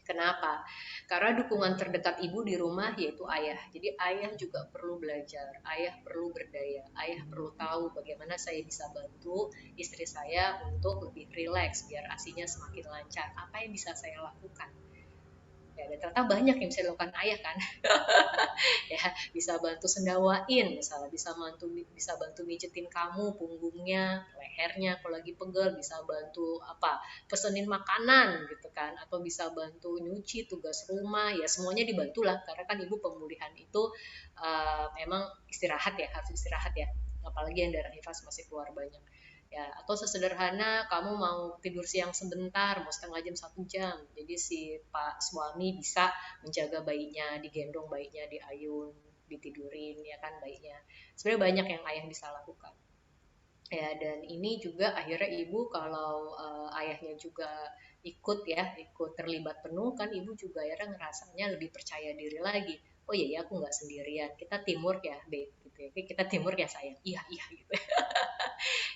Kenapa? Karena dukungan terdekat ibu di rumah yaitu ayah. Jadi ayah juga perlu belajar, ayah perlu berdaya, ayah perlu tahu bagaimana saya bisa bantu istri saya untuk lebih rileks biar asinya semakin lancar. Apa yang bisa saya lakukan? Ya, dan ternyata banyak yang bisa dilakukan ayah kan. Ya, bisa bantu sendawain misalnya, bisa bantu mijetin kamu punggungnya, lehernya kalau lagi pegel, bisa bantu pesenin makanan gitu kan, atau bisa bantu nyuci tugas rumah, ya semuanya dibantulah karena kan ibu pemulihan itu memang istirahat ya, harus istirahat ya, apalagi yang darah nifas masih keluar banyak ya. Atau sesederhana kamu mau tidur siang sebentar, mau setengah jam 1 jam, jadi si pak suami bisa menjaga bayinya, digendong bayinya, diayun, ditidurin ya kan bayinya. Sebenarnya banyak yang ayah bisa lakukan ya. Dan ini juga akhirnya ibu kalau ayahnya juga ikut terlibat penuh kan, ibu juga akhirnya ngerasanya lebih percaya diri lagi. Oh iya ya, aku nggak sendirian, kita teamwork ya babe gitu ya, kita teamwork ya sayang, iya iya gitu.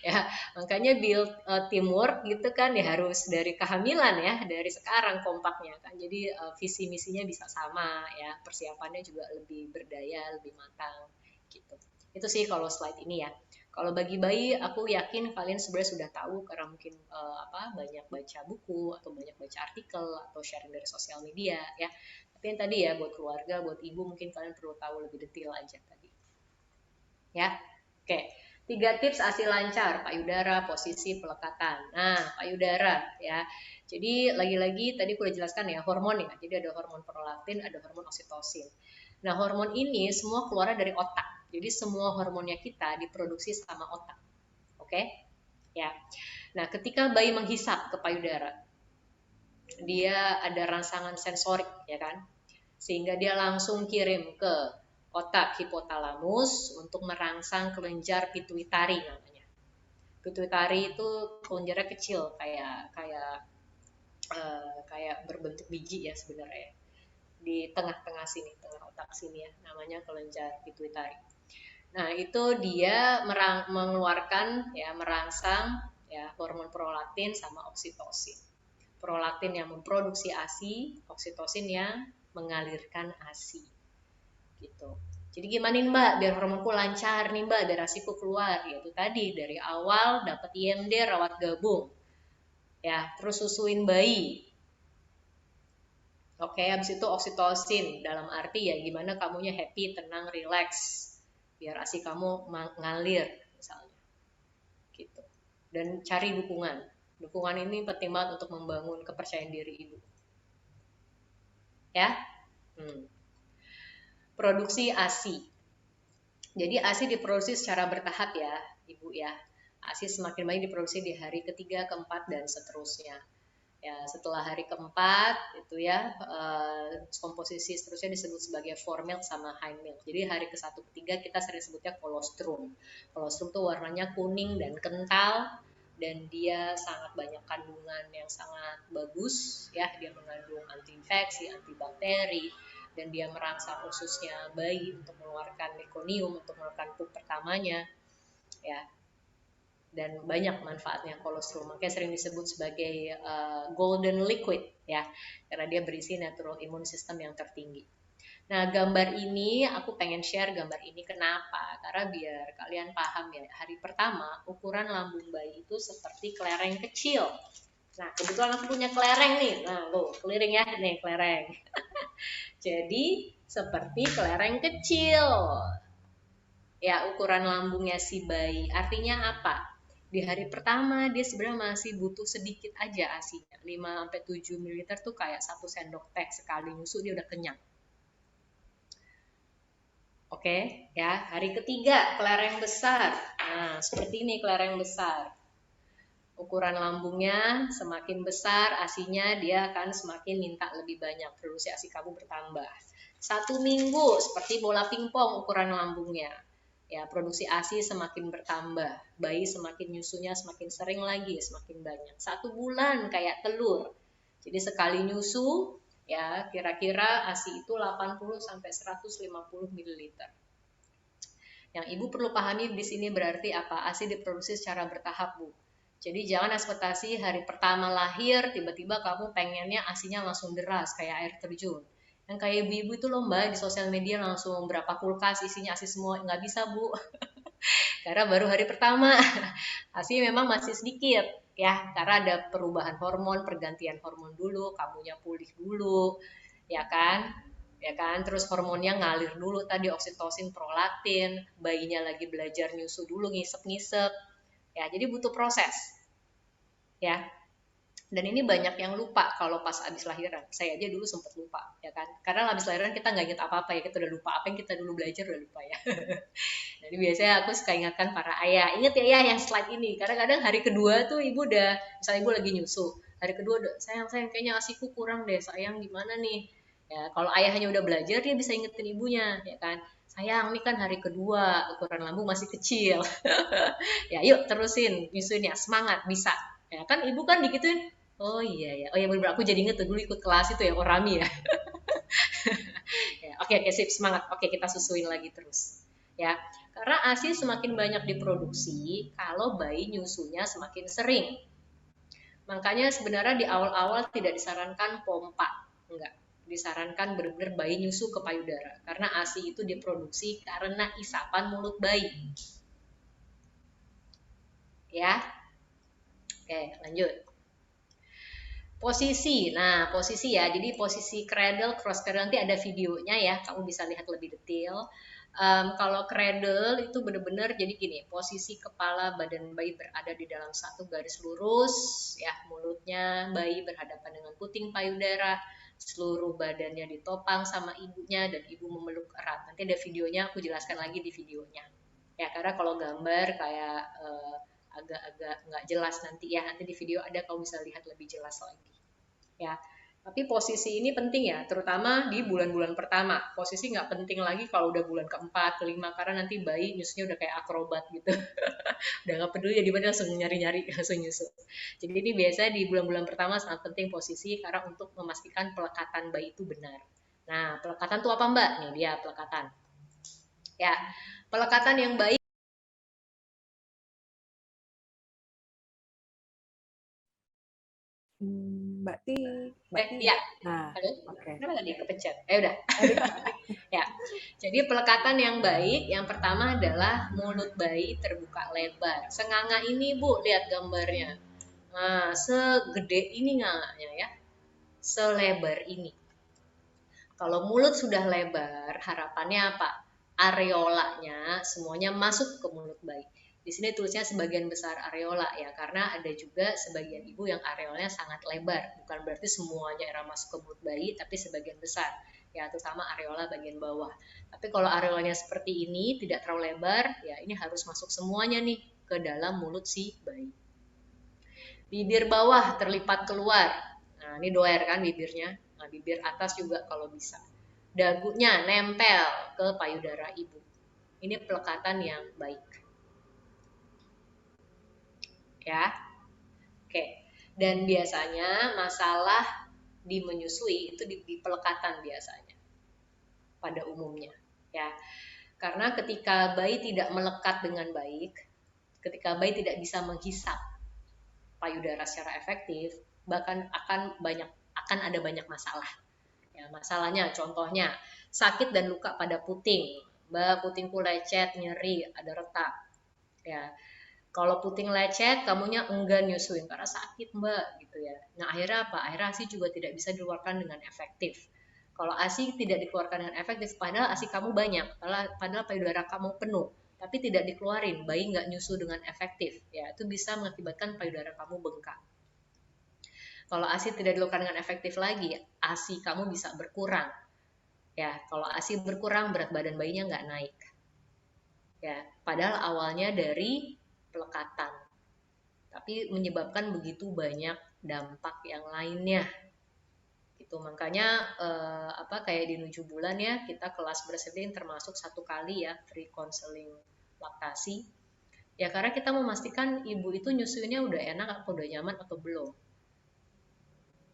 Ya makanya build teamwork gitu kan ya harus dari kehamilan ya, dari sekarang kompaknya kan, jadi visi misinya bisa sama ya, persiapannya juga lebih berdaya, lebih matang gitu. Itu sih kalau slide ini ya. Kalau bagi bayi aku yakin kalian sebenarnya sudah tahu karena mungkin banyak baca buku atau banyak baca artikel atau sharing dari sosial media ya. Tapi yang tadi ya buat keluarga, buat ibu mungkin kalian perlu tahu lebih detail aja tadi ya. Oke, 3 tips ASI lancar, payudara, posisi, pelekatan. Nah, payudara ya. Jadi lagi-lagi tadi aku udah jelaskan ya, hormon ya. Jadi ada hormon prolaktin, ada hormon oksitosin. Nah, hormon ini semua keluar dari otak. Jadi semua hormonnya kita diproduksi sama otak. Oke? Ya. Nah, ketika bayi menghisap ke payudara, dia ada rangsangan sensorik ya kan? Sehingga dia langsung kirim ke otak hipotalamus untuk merangsang kelenjar pituitari namanya. Pituitari itu kelenjarnya kecil kayak berbentuk biji ya sebenarnya. Di tengah-tengah sini, tengah otak sini ya, namanya kelenjar pituitari. Nah, itu dia mengeluarkan ya, merangsang ya hormon prolaktin sama oksitosin. Prolaktin yang memproduksi ASI, oksitosin yang mengalirkan ASI. Gitu. Jadi gimana nih Mbak biar hormonku lancar nih Mbak, biar ASIku keluar? Yaitu tadi dari awal dapat IMD rawat gabung. Ya, terus susuin bayi. Oke, habis itu oksitosin dalam arti ya gimana kamunya happy, tenang, relax. Biar ASI kamu ngalir misalnya. Gitu. Dan cari dukungan. Dukungan ini penting banget untuk membangun kepercayaan diri ibu. Ya. Produksi ASI. Jadi ASI diproduksi secara bertahap ya, Ibu ya. ASI semakin banyak diproduksi di hari ketiga, keempat, dan seterusnya. Ya, setelah hari keempat itu ya komposisi seterusnya disebut sebagai foremilk sama hindmilk. Jadi hari ke-1 ke-3 kita sering sebutnya kolostrum. Kolostrum tuh warnanya kuning dan kental dan dia sangat banyak kandungan yang sangat bagus ya. Dia mengandung antiinfeksi, antibakteri, dan dia merangsang ususnya bayi untuk mengeluarkan mekonium, untuk mengeluarkan pup pertamanya ya. Dan banyak manfaatnya kolostrum, makanya sering disebut sebagai golden liquid ya, karena dia berisi natural immune system yang tertinggi. Nah, gambar ini aku pengen share gambar ini kenapa? Karena biar kalian paham ya, hari pertama ukuran lambung bayi itu seperti kelereng kecil. Nah, kebetulan aku punya kelereng nih. Nah, lo keliling ya, nih kelereng. Jadi seperti kelereng kecil. Ya, ukuran lambungnya si bayi. Artinya apa? Di hari pertama dia sebenarnya masih butuh sedikit aja ASINya. 5-7 ml tuh kayak 1 sendok teh sekali nyusu dia udah kenyang. Oke, ya. Hari ketiga kelereng besar. Nah, seperti ini kelereng besar. Ukuran lambungnya semakin besar, ASINya dia akan semakin minta lebih banyak, produksi ASI kamu bertambah. 1 minggu seperti bola pingpong ukuran lambungnya. Ya, produksi ASI semakin bertambah, bayi semakin nyusunya semakin sering lagi, semakin banyak. 1 bulan kayak telur. Jadi sekali nyusu, ya kira-kira ASI itu 80 sampai 150 ml. Yang ibu perlu pahami di sini berarti apa? ASI diproduksi secara bertahap, Bu. Jadi jangan ekspektasi hari pertama lahir tiba-tiba kamu pengennya ASINya langsung deras kayak air terjun. Yang kayak ibu-ibu itu lomba di sosial media langsung berapa kulkas isinya ASI semua, nggak bisa, Bu. Karena baru hari pertama ASI memang masih sedikit ya, karena ada perubahan hormon, pergantian hormon dulu, kamunya pulih dulu, ya kan? Ya kan, terus hormonnya ngalir dulu tadi, oksitosin, prolaktin, bayinya lagi belajar nyusu dulu, ngisep-ngisep. Ya, jadi butuh proses. Ya. Dan ini banyak yang lupa kalau pas habis lahiran. Saya aja dulu sempat lupa, ya kan? Karena habis lahiran kita nggak inget apa-apa ya, kita udah lupa apa yang kita dulu belajar udah lupa ya. Jadi biasanya aku suka ingatkan para ayah, inget ya ya yang slide ini. Kadang-kadang hari kedua tuh ibu udah, misalnya ibu lagi nyusu, hari kedua udah, sayang kayaknya ASIku kurang deh, sayang gimana nih? Ya kalau ayahnya udah belajar dia bisa ingetin ibunya, ya kan? Sayang ini kan hari kedua, ukuran lambung masih kecil. Ya yuk terusin nyusunya, semangat bisa. Ya kan ibu kan digituin. Oh iya ya, oh ya bener, aku jadi inget tuh dulu ikut kelas itu ya Orami ya. Ya, oke sip semangat. Oke kita susuin lagi terus. Ya, karena ASI semakin banyak diproduksi kalau bayi nyusunya semakin sering. Makanya sebenarnya di awal-awal tidak disarankan pompa, enggak. Disarankan benar-benar bayi nyusu ke payudara karena ASI itu diproduksi karena isapan mulut bayi. Ya. Oke, lanjut. Posisi, nah posisi ya, jadi posisi cradle, cross cradle nanti ada videonya ya, kamu bisa lihat lebih detail. Kalau cradle itu benar-benar jadi gini, posisi kepala badan bayi berada di dalam satu garis lurus, ya mulutnya bayi berhadapan dengan puting payudara, seluruh badannya ditopang sama ibunya dan ibu memeluk erat. Nanti ada videonya, aku jelaskan lagi di videonya. Ya karena kalau gambar kayak agak-agak nggak jelas nanti ya, nanti di video ada kamu bisa lihat lebih jelas lagi ya. Tapi posisi ini penting ya, terutama di bulan-bulan pertama. Posisi nggak penting lagi kalau udah bulan keempat, kelima, karena nanti bayi nyusunya udah kayak akrobat gitu. Udah nggak peduli ya di mana langsung nyari-nyari langsung nyusu. Jadi ini biasa di bulan-bulan pertama sangat penting posisi karena untuk memastikan pelekatan bayi itu benar. Nah, pelekatan itu apa Mbak? Nih dia pelekatan. Ya, pelekatan yang baik. Mbak Ti, Mbak Ti. Ya. Nah, oke. Kenapa tadi kepencet? Udah. Ya. Jadi pelekatan yang baik, yang pertama adalah mulut bayi terbuka lebar. Senganga ini Bu, lihat gambarnya. Nah, segede ini nganganya ya. Selebar ini. Kalau mulut sudah lebar, harapannya apa? Areolanya semuanya masuk ke mulut bayi. Di sini tulisnya sebagian besar areola ya, karena ada juga sebagian ibu yang areolanya sangat lebar. Bukan berarti semuanya era masuk ke mulut bayi, tapi sebagian besar. Ya, terutama areola bagian bawah. Tapi kalau areolanya seperti ini, tidak terlalu lebar, ya ini harus masuk semuanya nih ke dalam mulut si bayi. Bibir bawah terlipat keluar. Nah, ini doer kan bibirnya. Nah, bibir atas juga kalau bisa. Dagunya nempel ke payudara ibu. Ini pelekatan yang baik. Ya. Oke. Dan biasanya masalah di menyusui itu di pelekatan biasanya. Pada umumnya, ya. Karena ketika bayi tidak melekat dengan baik, ketika bayi tidak bisa menghisap payudara secara efektif, bahkan akan ada banyak masalah. Ya, masalahnya contohnya sakit dan luka pada puting. Mbak, putingku lecet, nyeri, ada retak. Ya, kalau puting lecet, kamunya enggan nyusuin karena sakit, Mbak, gitu ya. Nah, akhirnya apa? Akhirnya ASI juga tidak bisa dikeluarkan dengan efektif. Kalau ASI tidak dikeluarkan dengan efektif, padahal ASI kamu banyak, padahal payudara kamu penuh, tapi tidak dikeluarin, bayi nggak nyusu dengan efektif, ya itu bisa mengakibatkan payudara kamu bengkak. Kalau ASI tidak dilakukan dengan efektif lagi, ASI kamu bisa berkurang. Ya, kalau ASI berkurang, berat badan bayinya nggak naik. Ya, padahal awalnya dari pelekatan, tapi menyebabkan begitu banyak dampak yang lainnya. Gitu, makanya kayak di 7 bulan ya, kita kelas breastfeeding termasuk 1 kali ya free counseling laktasi. Ya karena kita memastikan ibu itu nyusuinnya udah enak atau udah nyaman atau belum.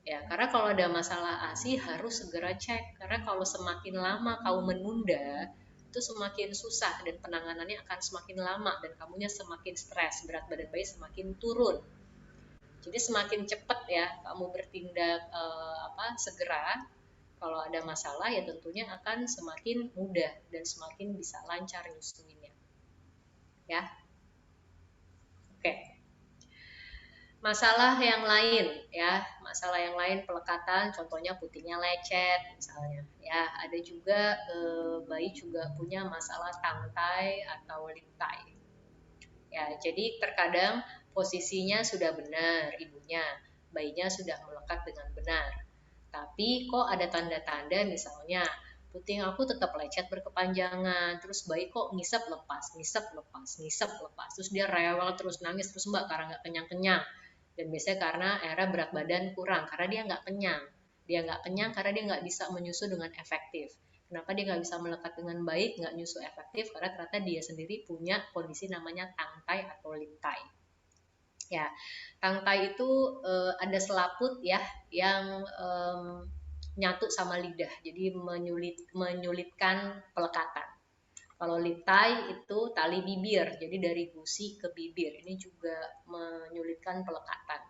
Ya, karena kalau ada masalah ASI harus segera cek, karena kalau semakin lama kamu menunda, itu semakin susah dan penanganannya akan semakin lama dan kamunya semakin stres, berat badan bayi semakin turun. Jadi semakin cepat ya kamu bertindak segera, kalau ada masalah ya tentunya akan semakin mudah dan semakin bisa lancar nyusuinnya. Ya. Oke. Masalah yang lain ya, masalah yang lain pelekatan, contohnya putingnya lecet misalnya. Ya, ada juga bayi juga punya masalah tangkai atau lintai. Ya, jadi terkadang posisinya sudah benar ibunya, bayinya sudah melekat dengan benar. Tapi kok ada tanda-tanda misalnya puting aku tetap lecet berkepanjangan, terus bayi kok ngisep lepas, terus dia rewel terus nangis terus Mbak karena nggak kenyang-kenyang. Dan biasanya karena era berat badan kurang, karena dia nggak kenyang. Dia nggak kenyang karena dia nggak bisa menyusu dengan efektif. Kenapa dia nggak bisa melekat dengan baik, nggak nyusu efektif? Karena ternyata dia sendiri punya kondisi namanya tangkai atau lintai. Ya, tangkai itu ada selaput ya yang nyatu sama lidah, jadi menyulitkan pelekatan. Kalau lintai itu tali bibir, jadi dari gusi ke bibir, ini juga menyulitkan pelekatan.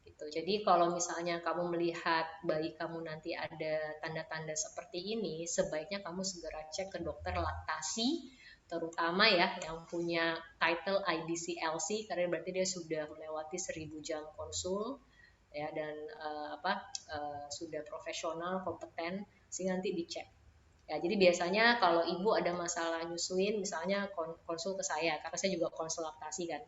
Gitu. Jadi kalau misalnya kamu melihat bayi kamu nanti ada tanda-tanda seperti ini, sebaiknya kamu segera cek ke dokter laktasi, terutama ya yang punya title IDCLC, karena berarti dia sudah melewati 1000 jam konsul ya dan sudah profesional, kompeten, sehingga nanti dicek. Ya, jadi biasanya kalau ibu ada masalah nyusuin, misalnya konsul ke saya, karena saya juga konsul laktasi kan.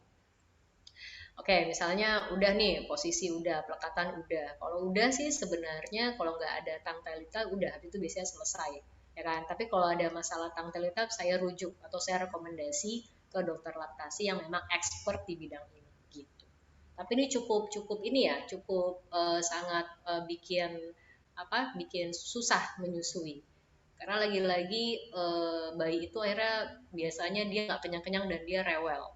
Oke, misalnya udah nih, posisi udah, pelekatan udah. Kalau udah sih sebenarnya kalau nggak ada tangtelita udah, itu biasanya selesai. Ya kan? Tapi kalau ada masalah tangtelita, saya rujuk atau saya rekomendasi ke dokter laktasi yang memang expert di bidang ini. Gitu. Tapi ini cukup ini ya, cukup sangat bikin susah menyusui. Karena lagi-lagi bayi itu akhirnya biasanya dia nggak kenyang-kenyang dan dia rewel.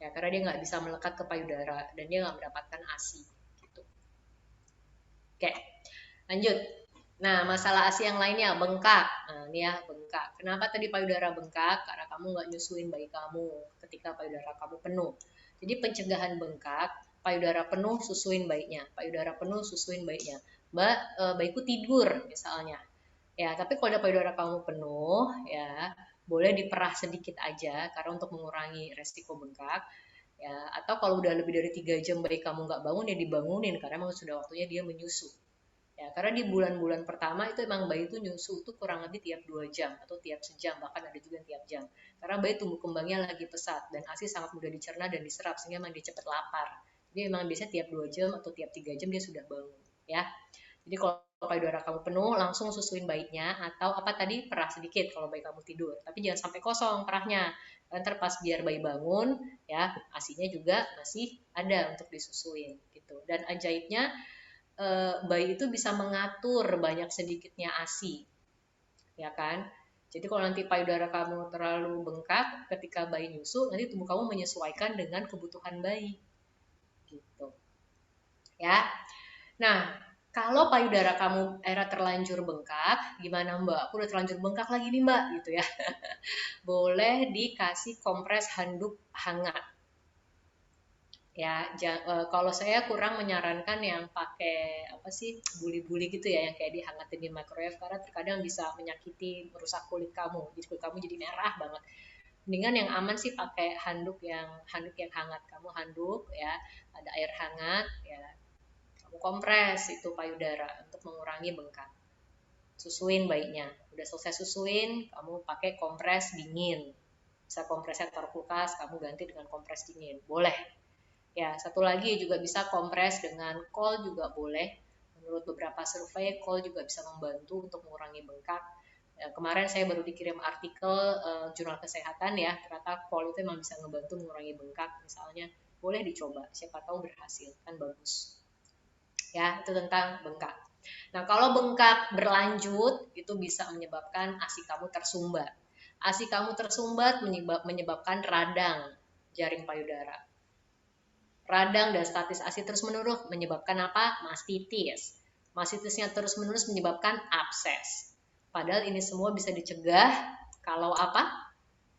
Ya, karena dia nggak bisa melekat ke payudara dan dia nggak mendapatkan ASI. Gitu. Oke, lanjut. Nah, masalah ASI yang lainnya, bengkak. Nah, ini ya, bengkak. Kenapa tadi payudara bengkak? Karena kamu nggak nyusuin bayi kamu ketika payudara kamu penuh. Jadi pencegahan bengkak, payudara penuh susuin bayinya. Payudara penuh susuin bayinya. Mbak, bayiku tidur misalnya. Ya, tapi kalau ada payudara kamu penuh, ya boleh diperah sedikit aja karena untuk mengurangi resiko bengkak. Ya, atau kalau udah lebih dari 3 jam bayi kamu nggak bangun ya dibangunin karena memang sudah waktunya dia menyusu. Ya, karena di bulan-bulan pertama itu emang bayi itu nyusu itu kurang lebih tiap 2 jam atau tiap sejam, bahkan ada juga yang tiap jam. Karena bayi tumbuh kembangnya lagi pesat dan ASI sangat mudah dicerna dan diserap sehingga memang dia cepat lapar. Jadi memang biasanya tiap 2 jam atau tiap 3 jam dia sudah bangun, ya. Jadi kalau payudara kamu penuh, langsung susuin bayinya atau apa tadi perah sedikit kalau bayi kamu tidur. Tapi jangan sampai kosong perahnya. Ntar pas biar bayi bangun, ya ASInya juga masih ada untuk disusuin gitu. Dan ajaibnya bayi itu bisa mengatur banyak sedikitnya ASI, ya kan? Jadi kalau nanti payudara kamu terlalu bengkak ketika bayi nyusu, nanti tubuh kamu menyesuaikan dengan kebutuhan bayi, gitu. Ya. Nah, Kalau payudara kamu era terlanjur bengkak, gimana Mbak? Aku udah terlanjur bengkak lagi nih Mbak, gitu ya. Boleh dikasih kompres handuk hangat. Ya, kalau saya kurang menyarankan yang pakai apa sih buli-buli gitu ya, yang kayak dihangatin di microwave karena terkadang bisa menyakiti, merusak kulit kamu. Jadi kulit kamu jadi merah banget. Mendingan yang aman sih pakai handuk yang hangat. Kamu handuk ya, ada air hangat ya. Kamu kompres itu payudara untuk mengurangi bengkak. Susuin baiknya. Udah selesai susuin, kamu pakai kompres dingin. Bisa kompresnya taruh kulkas, kamu ganti dengan kompres dingin. Boleh. Ya, satu lagi juga bisa kompres dengan kol juga boleh. Menurut beberapa survei, kol juga bisa membantu untuk mengurangi bengkak. Kemarin saya baru dikirim artikel jurnal kesehatan ya, ternyata kol itu memang bisa membantu mengurangi bengkak. Misalnya, boleh dicoba, siapa tahu berhasil, kan bagus. Ya, itu tentang bengkak. Nah, kalau bengkak berlanjut, itu bisa menyebabkan ASI kamu tersumbat. ASI kamu tersumbat menyebabkan radang jaring payudara. Radang dan status ASI terus menerus menyebabkan apa? Mastitis. Mastitisnya terus menerus menyebabkan abses. Padahal ini semua bisa dicegah kalau apa?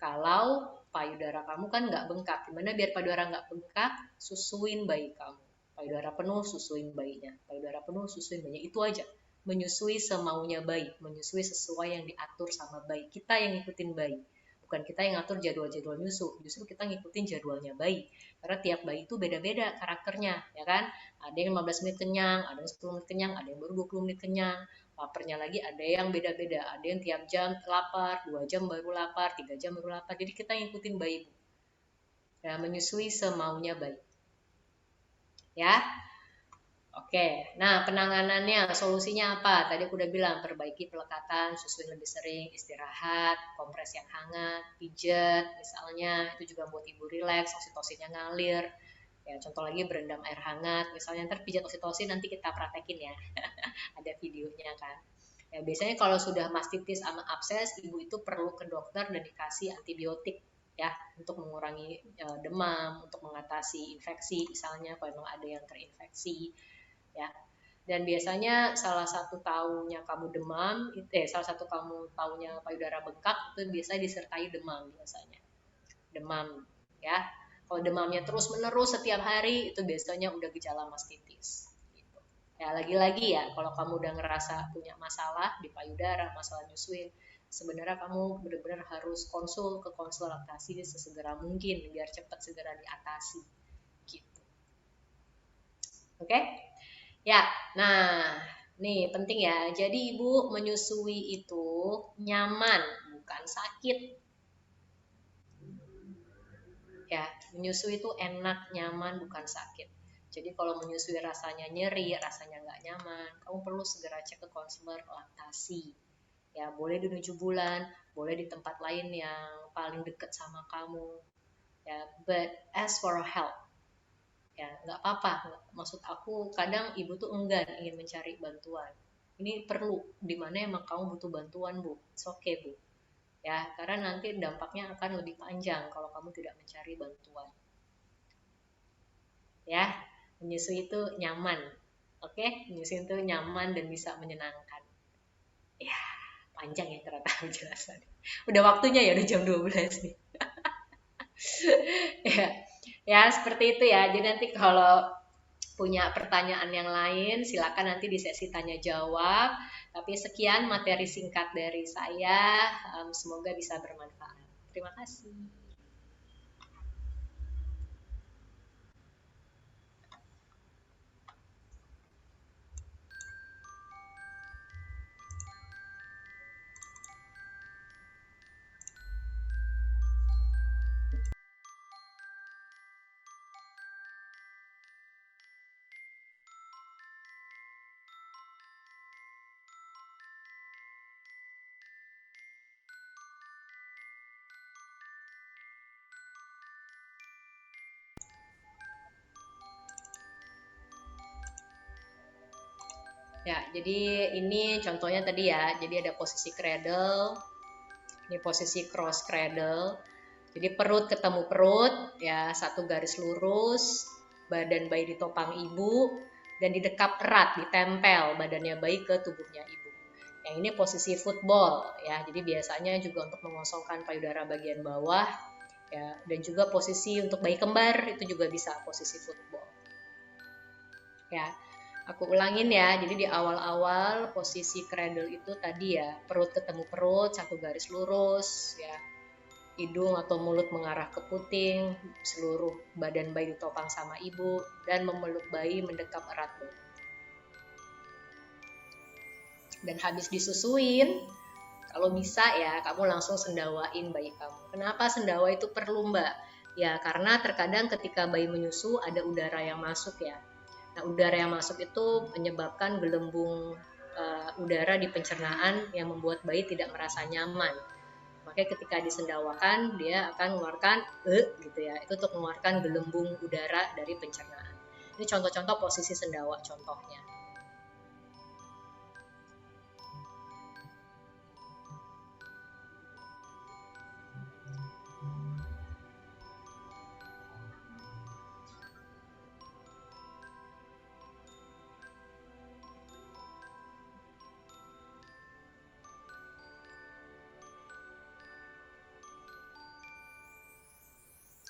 Kalau payudara kamu kan nggak bengkak. Gimana biar payudara nggak bengkak? Susuin bayi kamu. Payudara penuh, susuin bayinya. Payudara penuh, susuin bayinya. Itu aja. Menyusui semaunya bayi. Menyusui sesuai yang diatur sama bayi. Kita yang ngikutin bayi. Bukan kita yang ngatur jadwal-jadwal nyusu. Justru kita ngikutin jadwalnya bayi. Karena tiap bayi itu beda-beda karakternya, ya kan? Ada yang 15 menit kenyang, ada yang 10 menit kenyang, ada yang baru 20 menit kenyang. Laparnya lagi ada yang beda-beda. Ada yang tiap jam lapar, 2 jam baru lapar, 3 jam baru lapar. Jadi kita ngikutin bayi. Ya, menyusui semaunya bayi. Ya. Oke, nah penanganannya, solusinya apa? Tadi aku udah bilang, perbaiki pelekatan, susuin lebih sering, istirahat, kompres yang hangat, pijat, misalnya, itu juga buat ibu rileks, oksitosinnya ngalir. Ya, contoh lagi berendam air hangat, misalnya ntar pijat oksitosin nanti kita praktekin ya, ada videonya kan. Ya, biasanya kalau sudah mastitis sama abses, ibu itu perlu ke dokter dan dikasih antibiotik ya, untuk mengurangi demam, untuk mengatasi infeksi, misalnya kalau memang ada yang terinfeksi. Ya, dan biasanya salah satu taunya kamu demam, salah satu kamu taunya payudara bengkak itu biasanya disertai demam biasanya, demam ya. Kalau demamnya terus menerus setiap hari itu biasanya udah gejala mastitis. Gitu. Ya lagi-lagi ya, kalau kamu udah ngerasa punya masalah di payudara, masalah nyusuin, sebenarnya kamu benar-benar harus konsul ke konselor laktasi sesegera mungkin biar cepat segera diatasi. Gitu. Oke? Ya, nah, nih penting ya. Jadi ibu menyusui itu nyaman, bukan sakit. Ya, menyusui itu enak, nyaman, bukan sakit. Jadi kalau menyusui rasanya nyeri, rasanya nggak nyaman, kamu perlu segera cek ke konselor laktasi. Ya, boleh di 7 bulan, boleh di tempat lain yang paling dekat sama kamu. Ya, but ask for help. Ya nggak apa-apa, maksud aku kadang ibu tuh enggan ingin mencari bantuan, ini perlu dimana emang kamu butuh bantuan bu, it's okay bu ya, karena nanti dampaknya akan lebih panjang kalau kamu tidak mencari bantuan ya. Menyusui itu nyaman, oke? Menyusui itu nyaman dan bisa menyenangkan ya. Panjang ya ternyata penjelasannya, udah waktunya ya, udah jam 12 nih. Ya, ya seperti itu ya. Jadi nanti kalau punya pertanyaan yang lain, silakan nanti di sesi tanya jawab. Tapi sekian materi singkat dari saya, semoga bisa bermanfaat. Terima kasih. Ya, jadi ini contohnya tadi ya. Jadi ada posisi cradle, ini posisi cross cradle. Jadi perut ketemu perut, ya satu garis lurus, badan bayi ditopang ibu, dan didekap erat, ditempel badannya bayi ke tubuhnya ibu. Yang ini posisi football ya. Jadi biasanya juga untuk mengosongkan payudara bagian bawah ya, dan juga posisi untuk bayi kembar itu juga bisa posisi football. Ya. Aku ulangin ya. Jadi di awal-awal posisi cradle itu tadi ya, perut ketemu perut, satu garis lurus ya. Hidung atau mulut mengarah ke puting, seluruh badan bayi ditopang sama ibu, dan memeluk bayi mendekap erat. Dan habis disusuin, kalau bisa ya kamu langsung sendawain bayi kamu. Kenapa sendawa itu perlu, Mbak? Ya karena terkadang ketika bayi menyusu ada udara yang masuk ya. Nah udara yang masuk itu menyebabkan gelembung udara di pencernaan yang membuat bayi tidak merasa nyaman. Makanya ketika disendawakan dia akan mengeluarkan gitu ya. Itu untuk mengeluarkan gelembung udara dari pencernaan. Ini contoh-contoh posisi sendawa contohnya.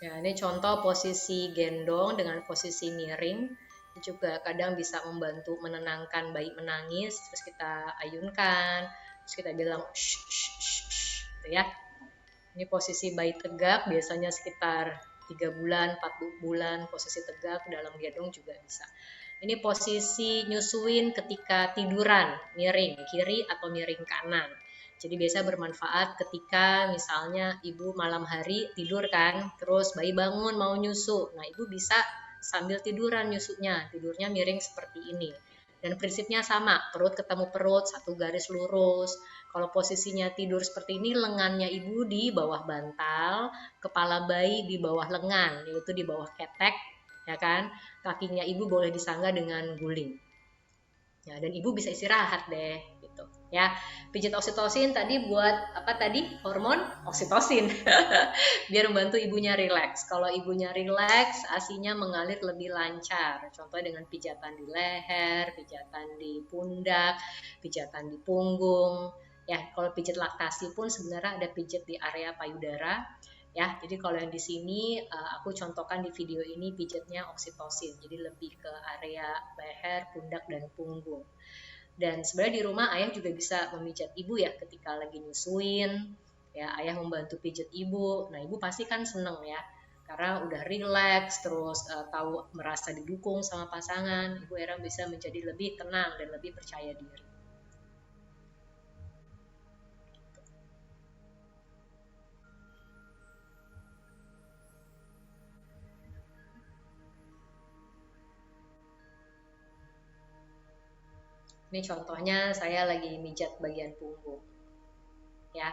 Ya, ini contoh posisi gendong dengan posisi miring. Ini juga kadang bisa membantu menenangkan bayi menangis. Terus kita ayunkan, terus kita bilang shh, shh, shh, shh, gitu ya. Ini posisi bayi tegak, biasanya sekitar 3 bulan, 4 bulan, posisi tegak dalam gendong juga bisa. Ini posisi nyusuin ketika tiduran, miring kiri atau miring kanan. Jadi biasa bermanfaat ketika misalnya ibu malam hari tidur kan, terus bayi bangun mau nyusu. Nah ibu bisa sambil tiduran nyusunya, tidurnya miring seperti ini. Dan prinsipnya sama, perut ketemu perut, satu garis lurus. Kalau posisinya tidur seperti ini, lengannya ibu di bawah bantal, kepala bayi di bawah lengan, yaitu di bawah ketek, ya kan? Kakinya ibu boleh disangga dengan guling. Ya, dan ibu bisa istirahat deh gitu ya. Pijit oksitosin tadi buat apa tadi? Hormon oksitosin. Biar membantu ibunya rileks. Kalau ibunya rileks, ASINya mengalir lebih lancar. Contohnya dengan pijatan di leher, pijatan di pundak, pijatan di punggung. Ya, kalau pijat laktasi pun sebenarnya ada pijat di area payudara. Ya, jadi kalau yang di sini aku contohkan di video ini pijatnya oksitosin, jadi lebih ke area leher, pundak, dan punggung. Dan sebenarnya di rumah ayah juga bisa memijat ibu ya ketika lagi nyusuin, ya ayah membantu pijat ibu. Nah ibu pasti kan seneng ya, karena udah rileks, terus tahu merasa didukung sama pasangan, ibu era bisa menjadi lebih tenang dan lebih percaya diri. Ini contohnya saya lagi mijat bagian punggung. Ya.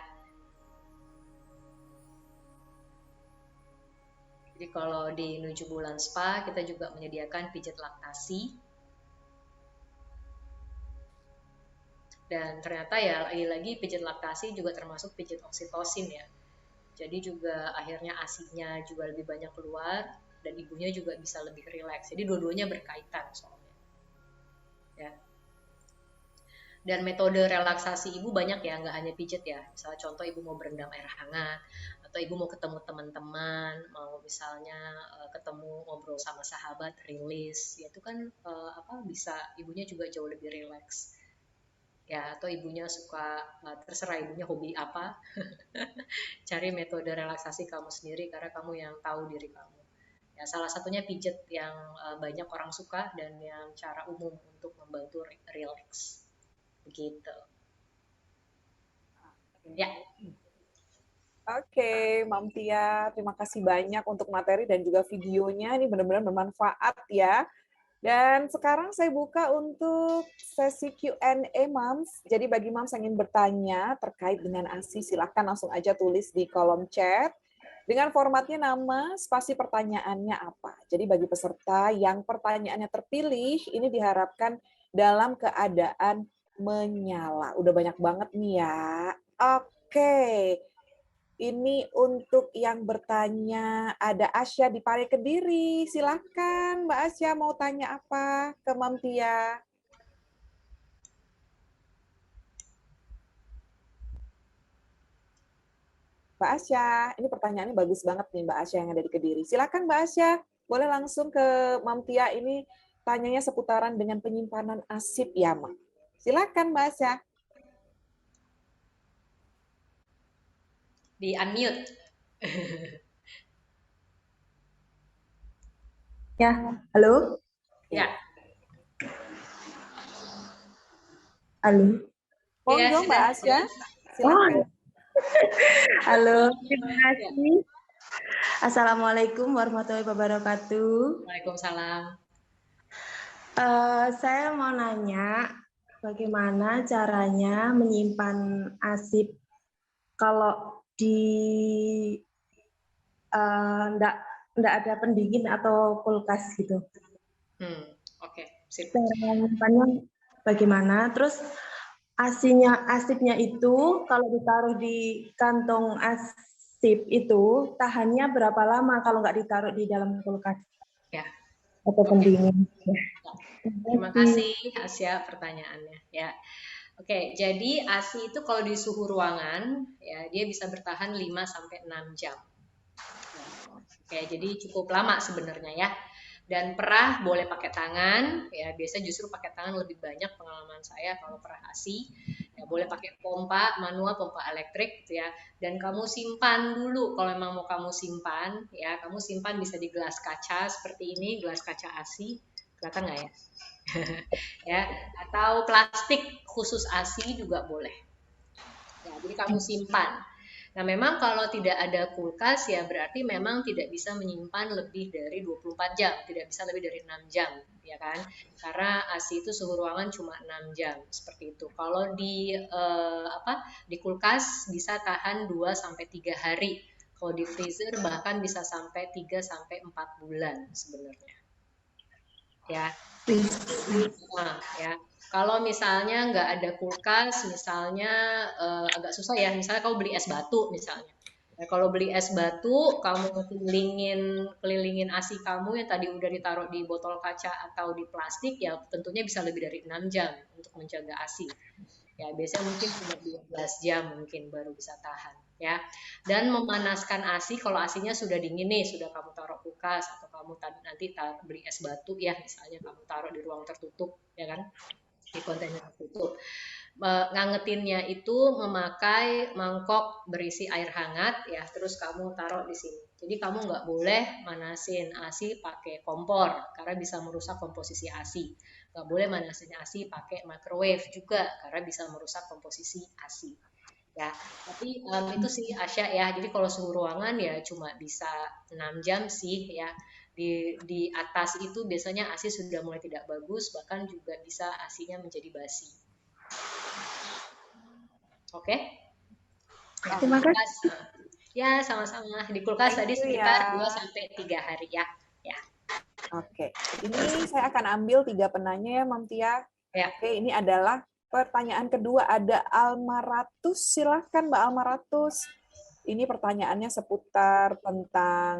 Jadi kalau di 7 bulan spa kita juga menyediakan pijat laktasi. Dan ternyata ya lagi-lagi pijat laktasi juga termasuk pijat oksitosin ya. Jadi juga akhirnya ASINya juga lebih banyak keluar dan ibunya juga bisa lebih rileks. Jadi dua-duanya berkaitan soalnya. Ya. Dan metode relaksasi ibu banyak ya, nggak hanya pijat ya. Misalnya contoh ibu mau berendam air hangat, atau ibu mau ketemu teman-teman, mau misalnya ketemu ngobrol sama sahabat, rilis, ya itu kan bisa ibunya juga jauh lebih rileks. Ya, atau ibunya suka, terserah ibunya hobi apa, cari metode relaksasi kamu sendiri karena kamu yang tahu diri kamu. Ya, salah satunya pijat yang banyak orang suka dan yang cara umum untuk membantu rileks. Begitu. Ya. Oke, Mam Tia, terima kasih banyak untuk materi dan juga videonya. Ini benar-benar bermanfaat ya. Dan sekarang saya buka untuk sesi Q&A, Mams. Jadi bagi Mams yang ingin bertanya terkait dengan ASI, silahkan langsung aja tulis di kolom chat. Dengan formatnya nama, spasi pertanyaannya apa. Jadi bagi peserta yang pertanyaannya terpilih, ini diharapkan dalam keadaan menyala. Udah banyak banget nih ya. Oke. Ini untuk yang bertanya, ada Asya di Pare Kediri. Silakan Mbak Asya mau tanya apa ke Mam Tia? Mbak Asya, ini pertanyaannya bagus banget nih Mbak Asya yang ada di Kediri. Silakan Mbak Asya, boleh langsung ke Mam Tia, ini tanyanya seputaran dengan penyimpanan arsip ya, Mam. Silakan Mbak Asya. Di unmute. Ya, halo? Ya. Halo? Monggo Ya, Mbak Asya, silakan. Halo, terima kasih. Assalamualaikum warahmatullahi wabarakatuh. Waalaikumsalam. Saya mau nanya, bagaimana caranya menyimpan arsip kalau di enggak ada pendingin atau kulkas gitu. Oke, sip. Cara menyimpannya bagaimana? Terus arsipnya itu kalau ditaruh di kantong arsip itu tahannya berapa lama kalau nggak ditaruh di dalam kulkas? Ya. Atau pendingin? Terima kasih Asya pertanyaannya. Ya. Oke, jadi ASI itu kalau di suhu ruangan ya dia bisa bertahan 5 sampai 6 jam. Oke, jadi cukup lama sebenarnya ya. Dan perah boleh pakai tangan, ya biasa justru pakai tangan lebih banyak pengalaman saya kalau perah ASI. Ya boleh pakai pompa manual, pompa elektrik gitu ya. Dan kamu simpan dulu kalau memang mau kamu simpan, ya kamu simpan bisa di gelas kaca seperti ini, gelas kaca ASI. Kelihatan nggak ya? Ya, atau plastik khusus ASI juga boleh. Ya, jadi kamu simpan. Nah, memang kalau tidak ada kulkas ya berarti memang tidak bisa menyimpan lebih dari 24 jam, tidak bisa lebih dari 6 jam, ya kan? Karena ASI itu suhu ruangan cuma 6 jam, seperti itu. Kalau di kulkas bisa tahan 2 sampai 3 hari. Kalau di freezer bahkan bisa sampai 3 sampai 4 bulan sebenarnya. Ya. Nah, ya. Kalau misalnya nggak ada kulkas, misalnya agak susah ya. Misalnya kamu beli es batu, misalnya. Nah, kalau beli es batu, kamu kelilingin ASI kamu yang tadi udah ditaruh di botol kaca atau di plastik, ya tentunya bisa lebih dari 6 jam untuk menjaga ASI. Ya, biasanya mungkin cuma 12 jam mungkin baru bisa tahan. Ya, dan memanaskan ASI kalau ASInya sudah dingin nih, sudah kamu taruh kulkas atau kamu nanti beli es batu ya, misalnya kamu taruh di ruang tertutup, ya kan, di kontainer tertutup. Ngangetinnya itu memakai mangkok berisi air hangat ya, terus kamu taruh di sini. Jadi kamu nggak boleh manasin ASI pakai kompor karena bisa merusak komposisi ASI. Nggak boleh manasin ASI pakai microwave juga karena bisa merusak komposisi ASI. Ya, tapi itu sih Asya ya. Jadi kalau suhu ruangan ya cuma bisa 6 jam sih ya. Di atas itu biasanya ASI sudah mulai tidak bagus, bahkan juga bisa ASInya menjadi basi. Oke? Nah, Terima kasih. ya, sama-sama. Di kulkas tadi sekitar 2 sampai 3 hari ya. Ya. Oke, ini saya akan ambil 3 penanya ya, Mam Tia. Ya. Oke, ini adalah pertanyaan kedua, ada Almaratus. Silahkan Mbak Almaratus. Ini pertanyaannya seputar tentang